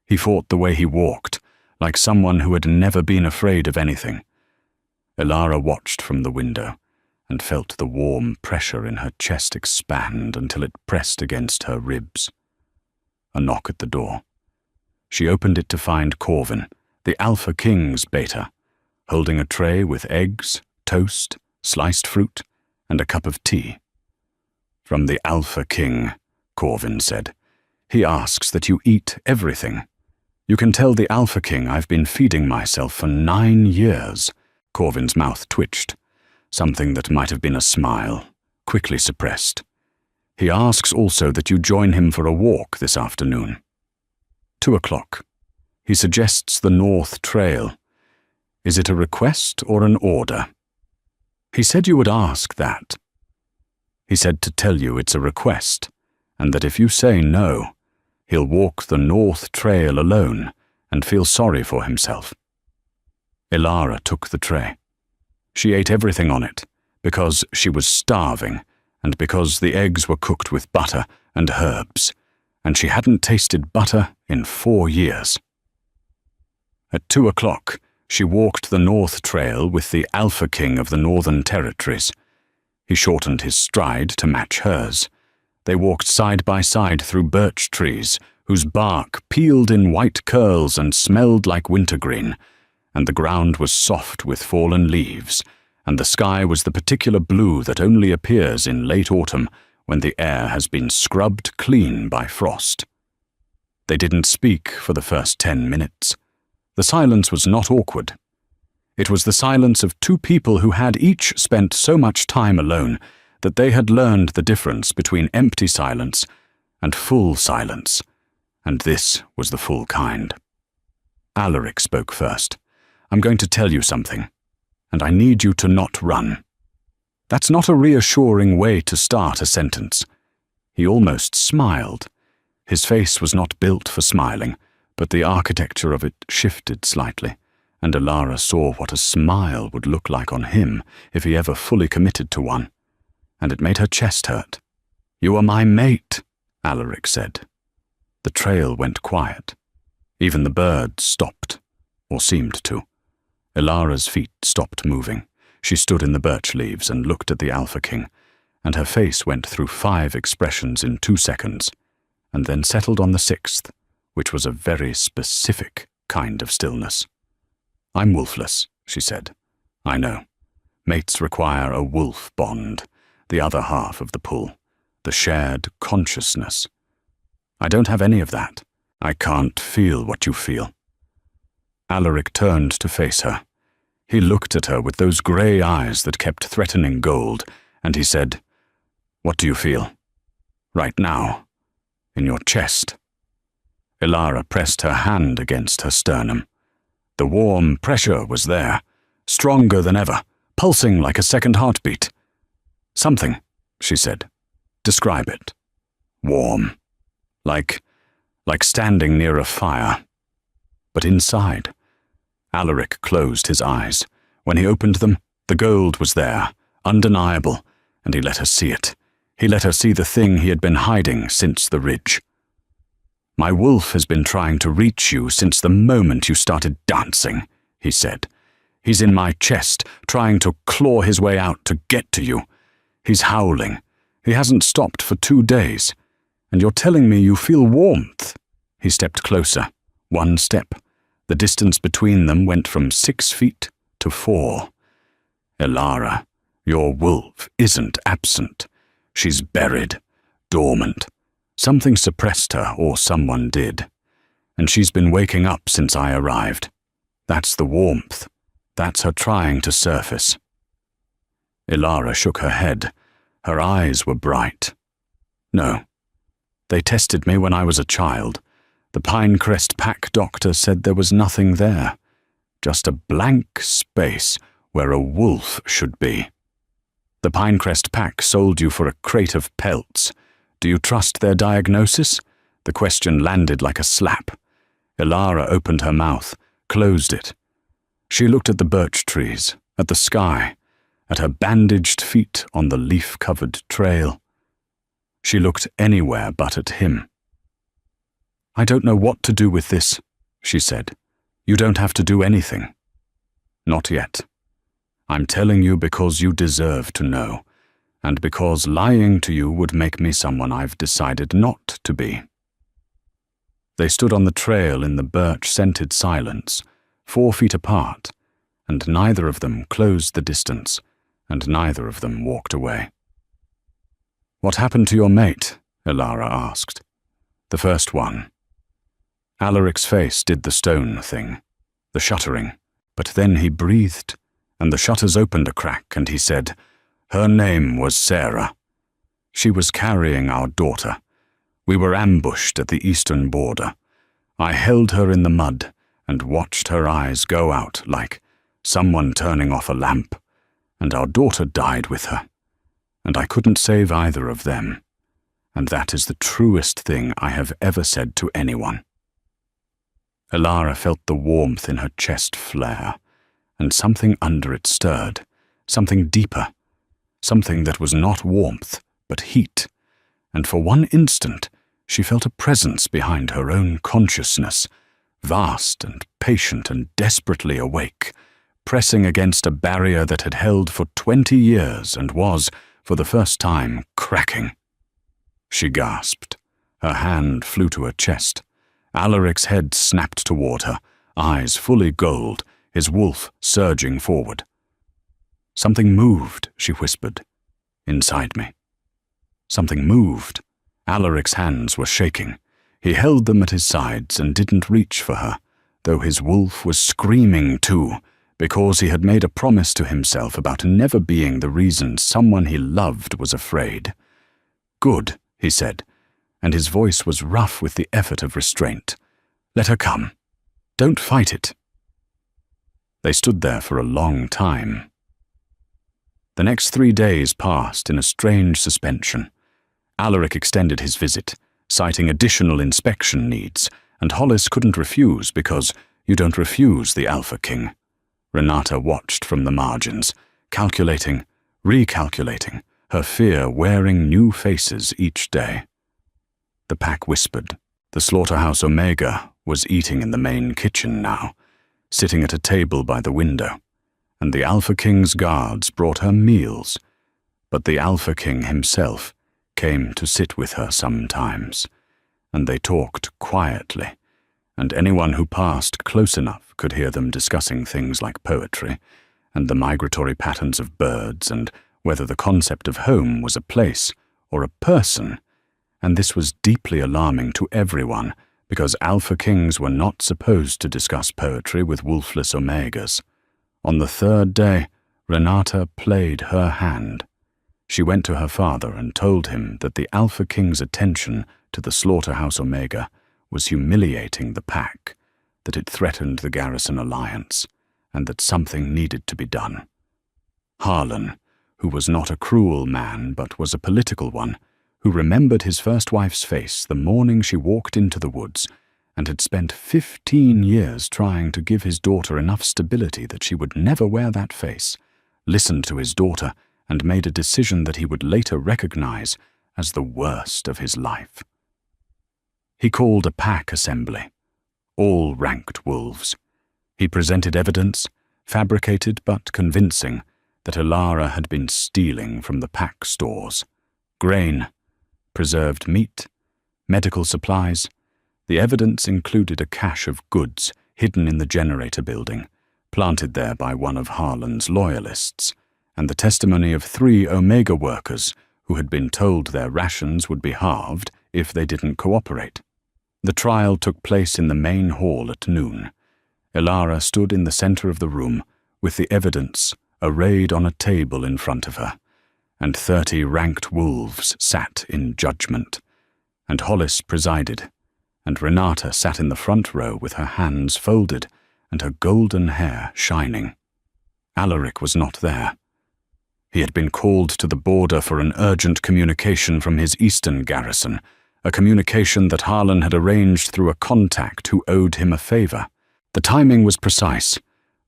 He fought the way he walked, like someone who had never been afraid of anything. Ilara watched from the window and felt the warm pressure in her chest expand until it pressed against her ribs. A knock at the door. She opened it to find Corvin, the Alpha King's beta, holding a tray with eggs, toast, sliced fruit, and a cup of tea. "From the Alpha King," Corvin said. "He asks that you eat everything. You can tell the Alpha King I've been feeding myself for 9 years." Corvin's mouth twitched, something that might have been a smile, quickly suppressed. "He asks also that you join him for a walk this afternoon. 2 o'clock. He suggests the North Trail. Is it a request or an order?" "He said you would ask that." "He said to tell you it's a request, and that if you say no, he'll walk the North Trail alone and feel sorry for himself." Ilara took the tray. She ate everything on it, because she was starving, and because the eggs were cooked with butter and herbs, and she hadn't tasted butter in 4 years. At 2 o'clock, she walked the North Trail with the Alpha King of the Northern Territories. He shortened his stride to match hers. They walked side by side through birch trees, whose bark peeled in white curls and smelled like wintergreen, and the ground was soft with fallen leaves, and the sky was the particular blue that only appears in late autumn when the air has been scrubbed clean by frost. They didn't speak for the first 10 minutes. The silence was not awkward. It was the silence of two people who had each spent so much time alone that they had learned the difference between empty silence and full silence, and this was the full kind. Alaric spoke first. "I'm going to tell you something, and I need you to not run." That's not a reassuring way to start a sentence. He almost smiled. His face was not built for smiling, but the architecture of it shifted slightly, and Ilara saw what a smile would look like on him if he ever fully committed to one, and it made her chest hurt. "You are my mate," Alaric said. The trail went quiet. Even the birds stopped, or seemed to. Ilara's feet stopped moving. She stood in the birch leaves and looked at the Alpha King, and her face went through 5 expressions in 2 seconds, and then settled on the 6th, which was a very specific kind of stillness. "I'm wolfless," she said. "I know. Mates require a wolf bond, the other half of the pull, the shared consciousness. I don't have any of that. I can't feel what you feel." Alaric turned to face her. He looked at her with those grey eyes that kept threatening gold, and he said, "What do you feel? Right now? In your chest?" Ilara pressed her hand against her sternum. The warm pressure was there, stronger than ever, pulsing like a second heartbeat. "Something," she said. "Describe it." "Warm. Like standing near a fire. But inside." Alaric closed his eyes. When he opened them, the gold was there, undeniable, and he let her see it. He let her see the thing he had been hiding since the ridge. "My wolf has been trying to reach you since the moment you started dancing," he said. "He's in my chest, trying to claw his way out to get to you. He's howling. He hasn't stopped for 2 days. And you're telling me you feel warmth?" He stepped closer. 1 step. The distance between them went from 6 feet to 4. "Ilara, your wolf isn't absent. She's buried, dormant. Something suppressed her, or someone did. And she's been waking up since I arrived. That's the warmth. That's her trying to surface." Ilara shook her head. Her eyes were bright. "No. They tested me when I was a child. The Pinecrest Pack doctor said there was nothing there. Just a blank space where a wolf should be. The Pinecrest Pack sold you for a crate of pelts. Do you trust their diagnosis?" The question landed like a slap. Ilara opened her mouth, closed it. She looked at the birch trees, at the sky, at her bandaged feet on the leaf-covered trail. She looked anywhere but at him. "I don't know what to do with this," she said. "You don't have to do anything." "Not yet. I'm telling you because you deserve to know, and because lying to you would make me someone I've decided not to be." They stood on the trail in the birch-scented silence, 4 feet apart, and neither of them closed the distance, and neither of them walked away. "What happened to your mate?" Ilara asked. "The first one." Alaric's face did the stone thing, the shuttering, but then he breathed, and the shutters opened a crack, and he said, "Her name was Sarah. She was carrying our daughter. We were ambushed at the eastern border. I held her in the mud and watched her eyes go out like someone turning off a lamp, and our daughter died with her, and I couldn't save either of them, and that is the truest thing I have ever said to anyone." Ilara felt the warmth in her chest flare, and something under it stirred, something deeper, something that was not warmth, but heat, and for one instant she felt a presence behind her own consciousness, vast and patient and desperately awake, pressing against a barrier that had held for 20 years and was, for the first time, cracking. She gasped. Her hand flew to her chest. Alaric's head snapped toward her, eyes fully gold, his wolf surging forward. "Something moved," she whispered, "inside me." Something moved. Alaric's hands were shaking. He held them at his sides and didn't reach for her, though his wolf was screaming too, because he had made a promise to himself about never being the reason someone he loved was afraid. "Good," he said, and his voice was rough with the effort of restraint. "Let her come. Don't fight it." They stood there for a long time. The next 3 days passed in a strange suspension. Alaric extended his visit, citing additional inspection needs, and Hollis couldn't refuse because you don't refuse the Alpha King. Renata watched from the margins, calculating, recalculating, her fear wearing new faces each day. The pack whispered. The slaughterhouse Omega was eating in the main kitchen now, sitting at a table by the window, and the Alpha King's guards brought her meals, but the Alpha King himself came to sit with her sometimes, and they talked quietly, and anyone who passed close enough could hear them discussing things like poetry, and the migratory patterns of birds, and whether the concept of home was a place or a person, and this was deeply alarming to everyone, because Alpha Kings were not supposed to discuss poetry with wolfless Omegas. On the 3rd day, Renata played her hand. She went to her father and told him that the Alpha King's attention to the slaughterhouse Omega was humiliating the pack, that it threatened the garrison alliance, and that something needed to be done. Harlan, who was not a cruel man but was a political one, who remembered his first wife's face the morning she walked into the woods, and had spent 15 years trying to give his daughter enough stability that she would never wear that face, listened to his daughter and made a decision that he would later recognize as the worst of his life. He called a pack assembly, all ranked wolves. He presented evidence, fabricated but convincing, that Elara had been stealing from the pack stores. Grain, preserved meat, medical supplies. The evidence included a cache of goods hidden in the generator building, planted there by one of Harlan's loyalists, and the testimony of 3 Omega workers who had been told their rations would be halved if they didn't cooperate. The trial took place in the main hall at noon. Elara stood in the center of the room, with the evidence arrayed on a table in front of her, and 30 ranked wolves sat in judgment, and Hollis presided, and Renata sat in the front row with her hands folded and her golden hair shining. Alaric was not there. He had been called to the border for an urgent communication from his eastern garrison, a communication that Harlan had arranged through a contact who owed him a favor. The timing was precise.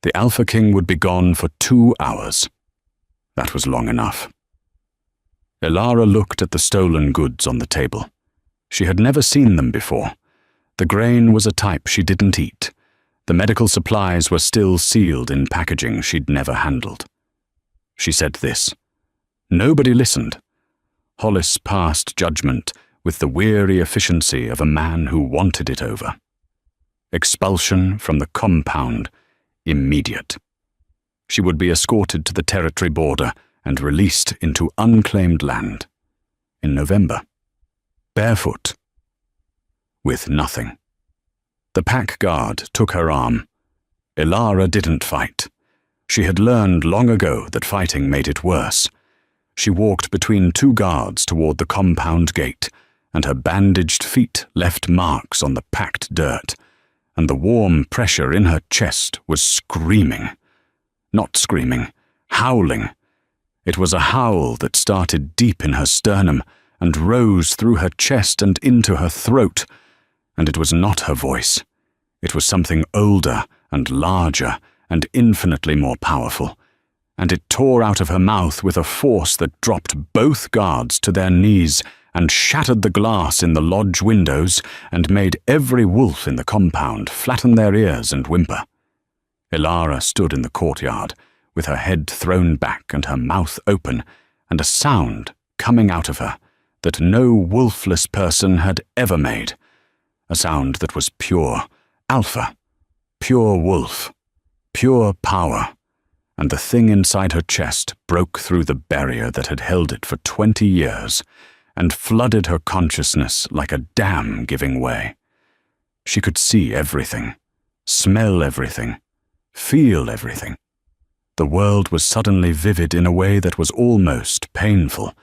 The Alpha King would be gone for 2 hours. That was long enough. Elara looked at the stolen goods on the table. She had never seen them before. The grain was a type she didn't eat. The medical supplies were still sealed in packaging she'd never handled. She said this. Nobody listened. Hollis passed judgment with the weary efficiency of a man who wanted it over. Expulsion from the compound, immediate. She would be escorted to the territory border and released into unclaimed land. In November. Barefoot. With nothing. The pack guard took her arm. Elara didn't fight. She had learned long ago that fighting made it worse. She walked between 2 guards toward the compound gate, and her bandaged feet left marks on the packed dirt, and the warm pressure in her chest was screaming. Not screaming, howling. It was a howl that started deep in her sternum and rose through her chest and into her throat, and it was not her voice. It was something older and larger and infinitely more powerful, and it tore out of her mouth with a force that dropped both guards to their knees and shattered the glass in the lodge windows and made every wolf in the compound flatten their ears and whimper. Ilara stood in the courtyard, with her head thrown back and her mouth open, and a sound coming out of her that no wolfless person had ever made. A sound that was pure alpha, pure wolf, pure power, and the thing inside her chest broke through the barrier that had held it for 20 years and flooded her consciousness like a dam giving way. She could see everything, smell everything, feel everything. The world was suddenly vivid in a way that was almost painful,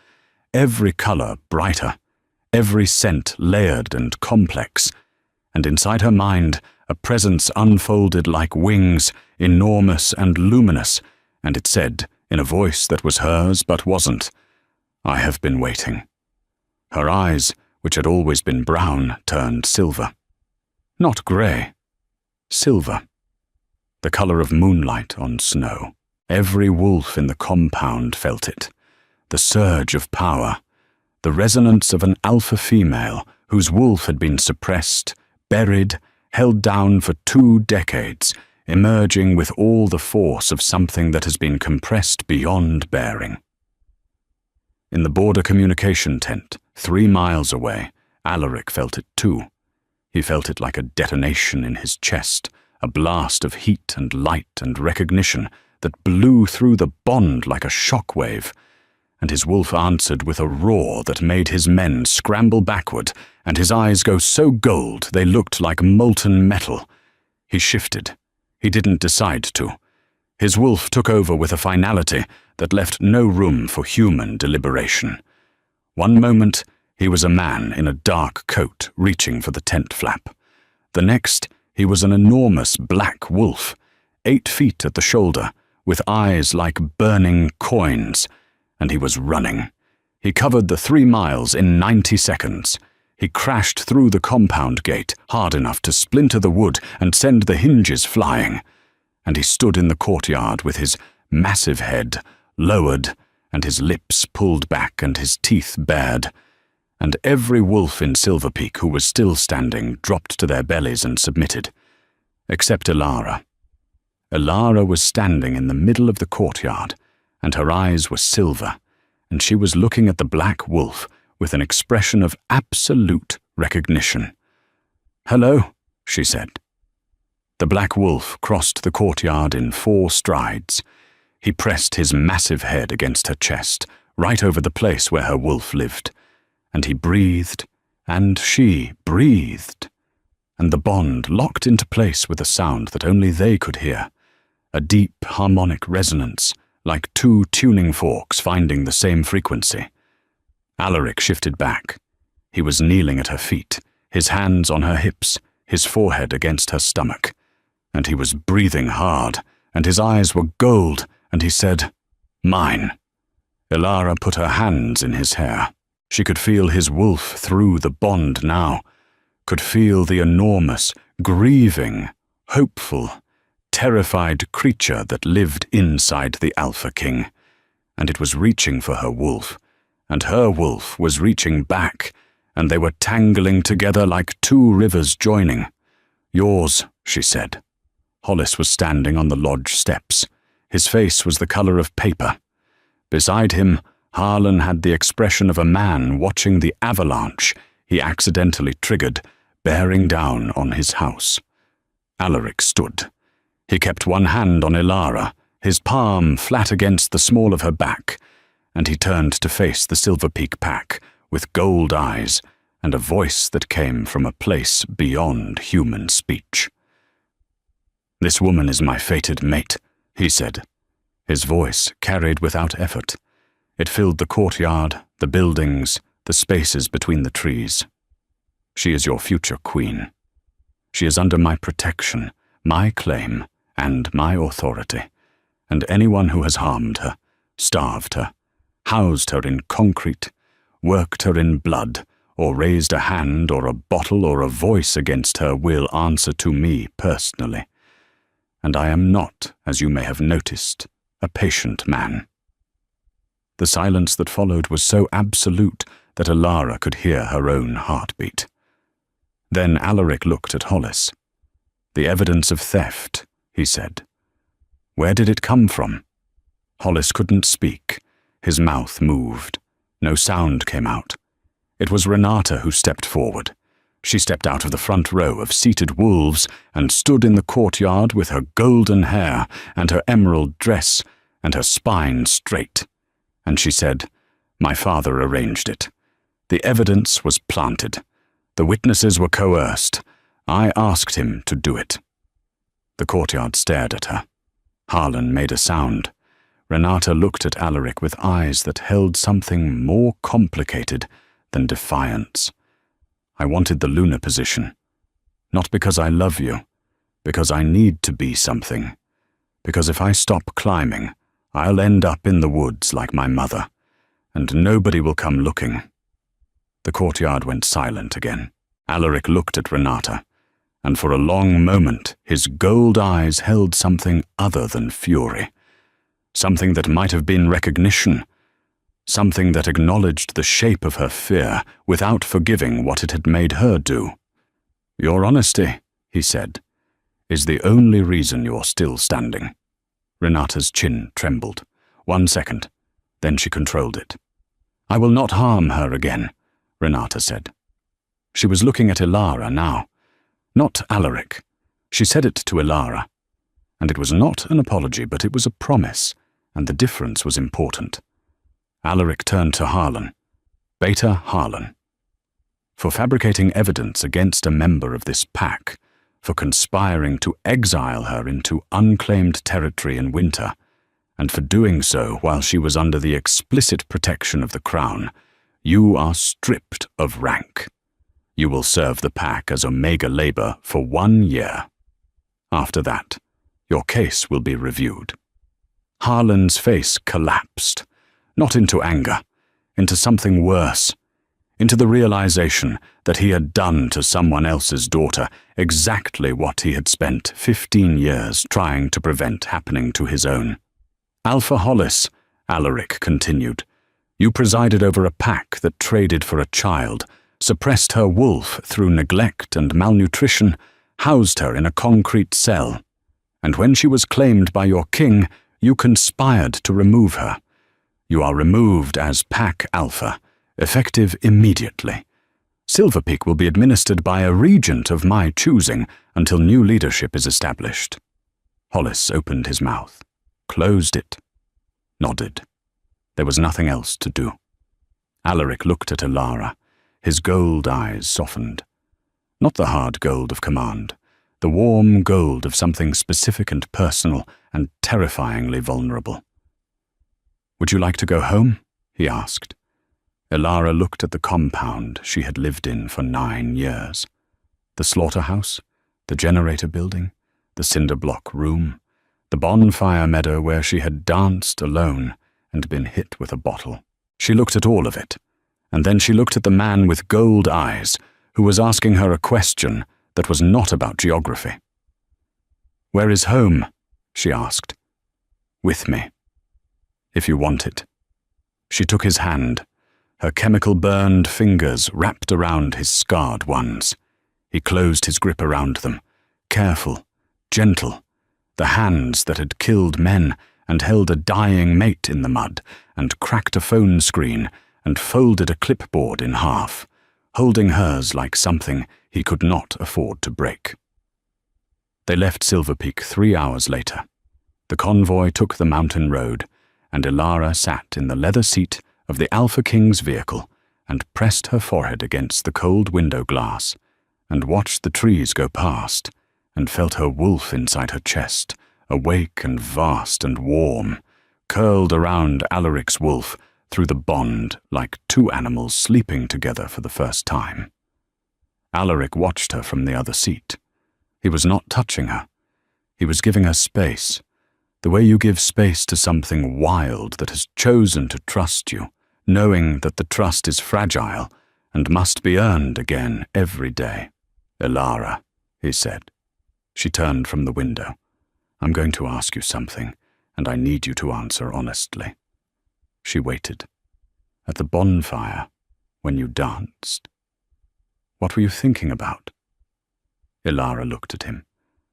every color brighter, every scent layered and complex, and inside her mind a presence unfolded like wings, enormous and luminous, and it said, in a voice that was hers but wasn't, "I have been waiting." Her eyes, which had always been brown, turned silver. Not grey, silver. The color of moonlight on snow. Every wolf in the compound felt it. The surge of power, the resonance of an alpha female whose wolf had been suppressed, buried, held down for 2 decades, emerging with all the force of something that has been compressed beyond bearing. In the border communication tent, 3 miles away, Alaric felt it too. He felt it like a detonation in his chest, a blast of heat and light and recognition that blew through the bond like a shock wave, and his wolf answered with a roar that made his men scramble backward, and his eyes go so gold they looked like molten metal. He shifted. He didn't decide to. His wolf took over with a finality that left no room for human deliberation. One moment, he was a man in a dark coat reaching for the tent flap. The next, he was an enormous black wolf, 8 feet at the shoulder, with eyes like burning coins, and he was running. He covered the 3 miles in 90 seconds. He crashed through the compound gate hard enough to splinter the wood and send the hinges flying, and he stood in the courtyard with his massive head lowered and his lips pulled back and his teeth bared, and every wolf in Silver Peak who was still standing dropped to their bellies and submitted, except Ilara. Ilara was standing in the middle of the courtyard, and her eyes were silver, and she was looking at the black wolf with an expression of absolute recognition. "Hello," she said. The black wolf crossed the courtyard in 4 strides. He pressed his massive head against her chest, right over the place where her wolf lived, and he breathed, and she breathed, and the bond locked into place with a sound that only they could hear, a deep harmonic resonance, like 2 tuning forks finding the same frequency. Alaric shifted back. He was kneeling at her feet, his hands on her hips, his forehead against her stomach, and he was breathing hard, and his eyes were gold, and he said, "Mine." Ilara put her hands in his hair. She could feel his wolf through the bond now, could feel the enormous, grieving, hopeful, terrified creature that lived inside the Alpha King, and it was reaching for her wolf, and her wolf was reaching back, and they were tangling together like 2 rivers joining. "Yours," she said. Hollis was standing on the lodge steps. His face was the color of paper. Beside him, Harlan had the expression of a man watching the avalanche he accidentally triggered bearing down on his house. Alaric stood. He kept one hand on Ilara, his palm flat against the small of her back, and he turned to face the Silver Peak pack with gold eyes and a voice that came from a place beyond human speech. "This woman is my fated mate," he said. His voice carried without effort. It filled the courtyard, the buildings, the spaces between the trees. "She is your future queen. She is under my protection, my claim, and my authority, and anyone who has harmed her, starved her, housed her in concrete, worked her in blood, or raised a hand or a bottle or a voice against her will answer to me personally. and I am not, as you may have noticed, a patient man." The silence that followed was so absolute that Alara could hear her own heartbeat. Then Alaric looked at Hollis. "The evidence of theft," he said. "Where did it come from?" Hollis couldn't speak. His mouth moved. No sound came out. It was Renata who stepped forward. She stepped out of the front row of seated wolves and stood in the courtyard with her golden hair and her emerald dress and her spine straight. And she said, "My father arranged it. The evidence was planted. The witnesses were coerced. I asked him to do it." The courtyard stared at her. Harlan made a sound. Renata looked at Alaric with eyes that held something more complicated than defiance. "I wanted the lunar position. Not because I love you, because I need to be something. Because if I stop climbing, I'll end up in the woods like my mother, and nobody will come looking." The courtyard went silent again. Alaric looked at Renata, and for a long moment his gold eyes held something other than fury. Something that might have been recognition. Something that acknowledged the shape of her fear without forgiving what it had made her do. "Your honesty," he said, "is the only reason you're still standing." Renata's chin trembled. 1 second, then she controlled it. "I will not harm her again," Renata said. She was looking at Alara now, not Alaric. She said it to Alara, and it was not an apology, but it was a promise, and the difference was important. Alaric turned to Harlan. "Beta Harlan. For fabricating evidence against a member of this pack, for conspiring to exile her into unclaimed territory in winter, and for doing so while she was under the explicit protection of the crown, you are stripped of rank. You will serve the pack as Omega labor for 1 year. After that, your case will be reviewed." Harlan's face collapsed, not into anger, into something worse, into the realization that he had done to someone else's daughter exactly what he had spent 15 years trying to prevent happening to his own. "Alpha Hollis," Alaric continued, "you presided over a pack that traded for a child, suppressed her wolf through neglect and malnutrition, housed her in a concrete cell. And when she was claimed by your king, you conspired to remove her. You are removed as Pack Alpha, effective immediately. Silver Peak will be administered by a regent of my choosing until new leadership is established." Hollis opened his mouth, closed it, nodded. There was nothing else to do. Alaric looked at Alara. His gold eyes softened. Not the hard gold of command, the warm gold of something specific and personal and terrifyingly vulnerable. "Would you like to go home?" he asked. Alara looked at the compound she had lived in for 9 years. The slaughterhouse, the generator building, the cinder block room, the bonfire meadow where she had danced alone and been hit with a bottle. She looked at all of it, and then she looked at the man with gold eyes who was asking her a question that was not about geography. "Where is home?" she asked. "With me, if you want it." She took his hand. Her chemical-burned fingers wrapped around his scarred ones. He closed his grip around them, careful, gentle, the hands that had killed men and held a dying mate in the mud and cracked a phone screen and folded a clipboard in half, holding hers like something he could not afford to break. They left Silver Peak 3 hours later. The convoy took the mountain road, and Alara sat in the leather seat of the Alpha King's vehicle and pressed her forehead against the cold window glass and watched the trees go past and felt her wolf inside her chest, awake and vast and warm, curled around Alaric's wolf through the bond like two animals sleeping together for the first time. Alaric watched her from the other seat. He was not touching her. He was giving her space, the way you give space to something wild that has chosen to trust you, knowing that the trust is fragile and must be earned again every day. "Alara," he said. She turned from the window. I'm going to ask you something, and I need you to answer honestly. She waited. At the bonfire, when you danced, what were you thinking about? Ilara looked at him.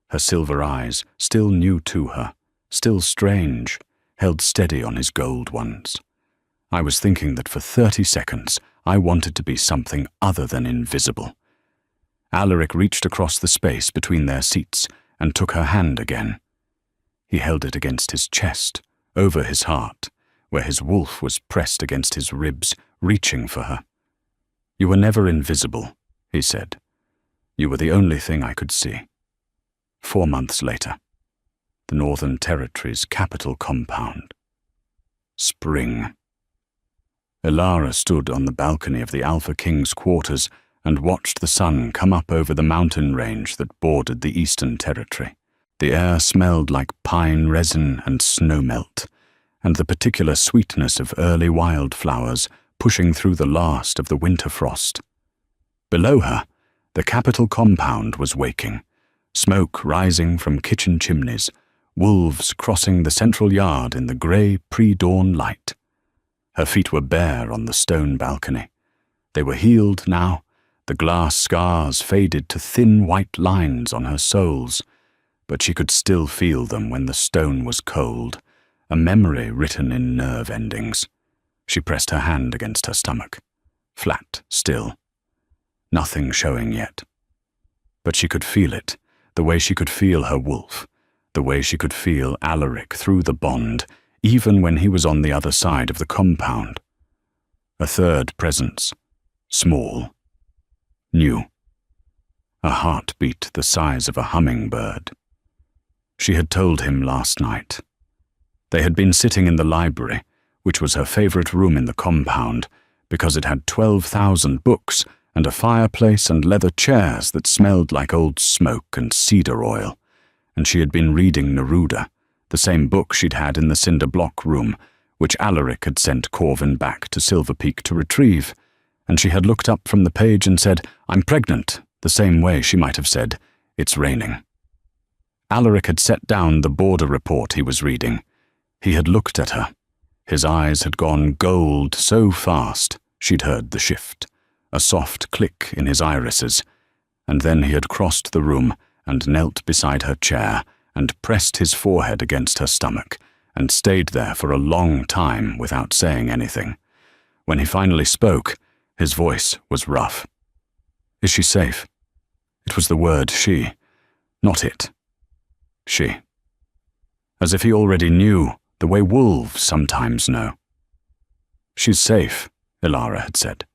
Her silver eyes, still new to her, still strange, held steady on his gold ones. I was thinking that for 30 seconds I wanted to be something other than invisible. Alaric reached across the space between their seats and took her hand again. He held it against his chest, over his heart, where his wolf was pressed against his ribs, reaching for her. You were never invisible, he said. You were the only thing I could see. 4 months later, the Northern Territory's capital compound. Spring. Ilara stood on the balcony of the Alpha King's quarters and watched the sun come up over the mountain range that bordered the Eastern Territory. The air smelled like pine resin and snowmelt, and the particular sweetness of early wildflowers pushing through the last of the winter frost. Below her, the capital compound was waking, smoke rising from kitchen chimneys, wolves crossing the central yard in the grey pre-dawn light. Her feet were bare on the stone balcony. They were healed now, the glass scars faded to thin white lines on her soles, but she could still feel them when the stone was cold, a memory written in nerve endings. She pressed her hand against her stomach, flat still. Nothing showing yet. But she could feel it, the way she could feel her wolf, the way she could feel Alaric through the bond, even when he was on the other side of the compound. A third presence, small, new. A heartbeat the size of a hummingbird. She had told him last night. They had been sitting in the library, which was her favorite room in the compound, because it had 12,000 books and a fireplace and leather chairs that smelled like old smoke and cedar oil, and she had been reading Neruda, the same book she'd had in the cinder block room, which Alaric had sent Corvin back to Silver Peak to retrieve, and she had looked up from the page and said, "I'm pregnant," the same way she might have said, "It's raining." Alaric had set down the border report he was reading. He had looked at her. His eyes had gone gold so fast she'd heard the shift, a soft click in his irises, and then he had crossed the room and knelt beside her chair and pressed his forehead against her stomach and stayed there for a long time without saying anything. When he finally spoke, his voice was rough. "Is she safe?" It was the word she, not it. She. As if he already knew, the way wolves sometimes know. "She's safe," Ilara had said.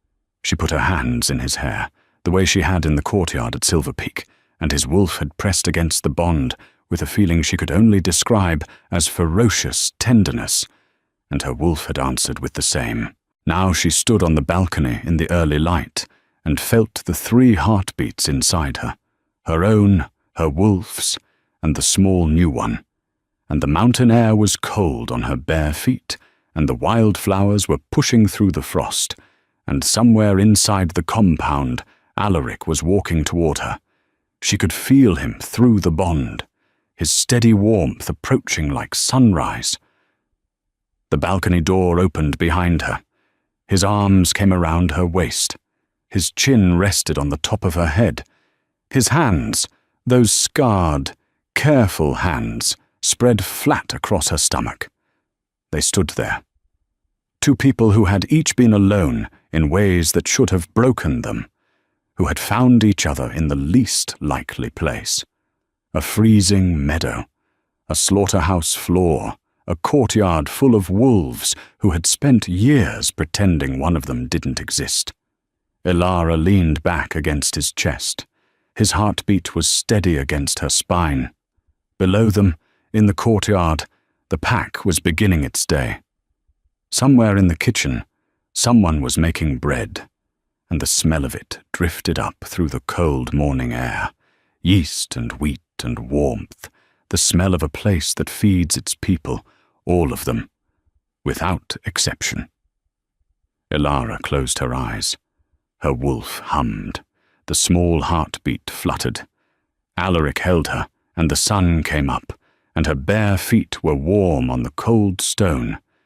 She put her hands in his hair, the way she had in the courtyard at Silver Peak, and his wolf had pressed against the bond with a feeling she could only describe as ferocious tenderness, and her wolf had answered with the same. Now she stood on the balcony in the early light and felt the 3 heartbeats inside her, her own, her wolf's, and the small new one. And the mountain air was cold on her bare feet, and the wildflowers were pushing through the frost, and somewhere inside the compound, Alaric was walking toward her. She could feel him through the bond, his steady warmth approaching like sunrise. The balcony door opened behind her. His arms came around her waist. His chin rested on the top of her head. His hands, those scarred, careful hands, spread flat across her stomach. They stood there. 2 people who had each been alone in ways that should have broken them, who had found each other in the least likely place. A freezing meadow, a slaughterhouse floor, a courtyard full of wolves who had spent years pretending one of them didn't exist. Ilara leaned back against his chest. His heartbeat was steady against her spine. Below them, in the courtyard, the pack was beginning its day. Somewhere in the kitchen, someone was making bread, and the smell of it drifted up through the cold morning air. Yeast and wheat and warmth, the smell of a place that feeds its people, all of them, without exception. Ilara closed her eyes. Her wolf hummed. The small heartbeat fluttered. Alaric held her, and the sun came up, and her bare feet were warm on the cold stone.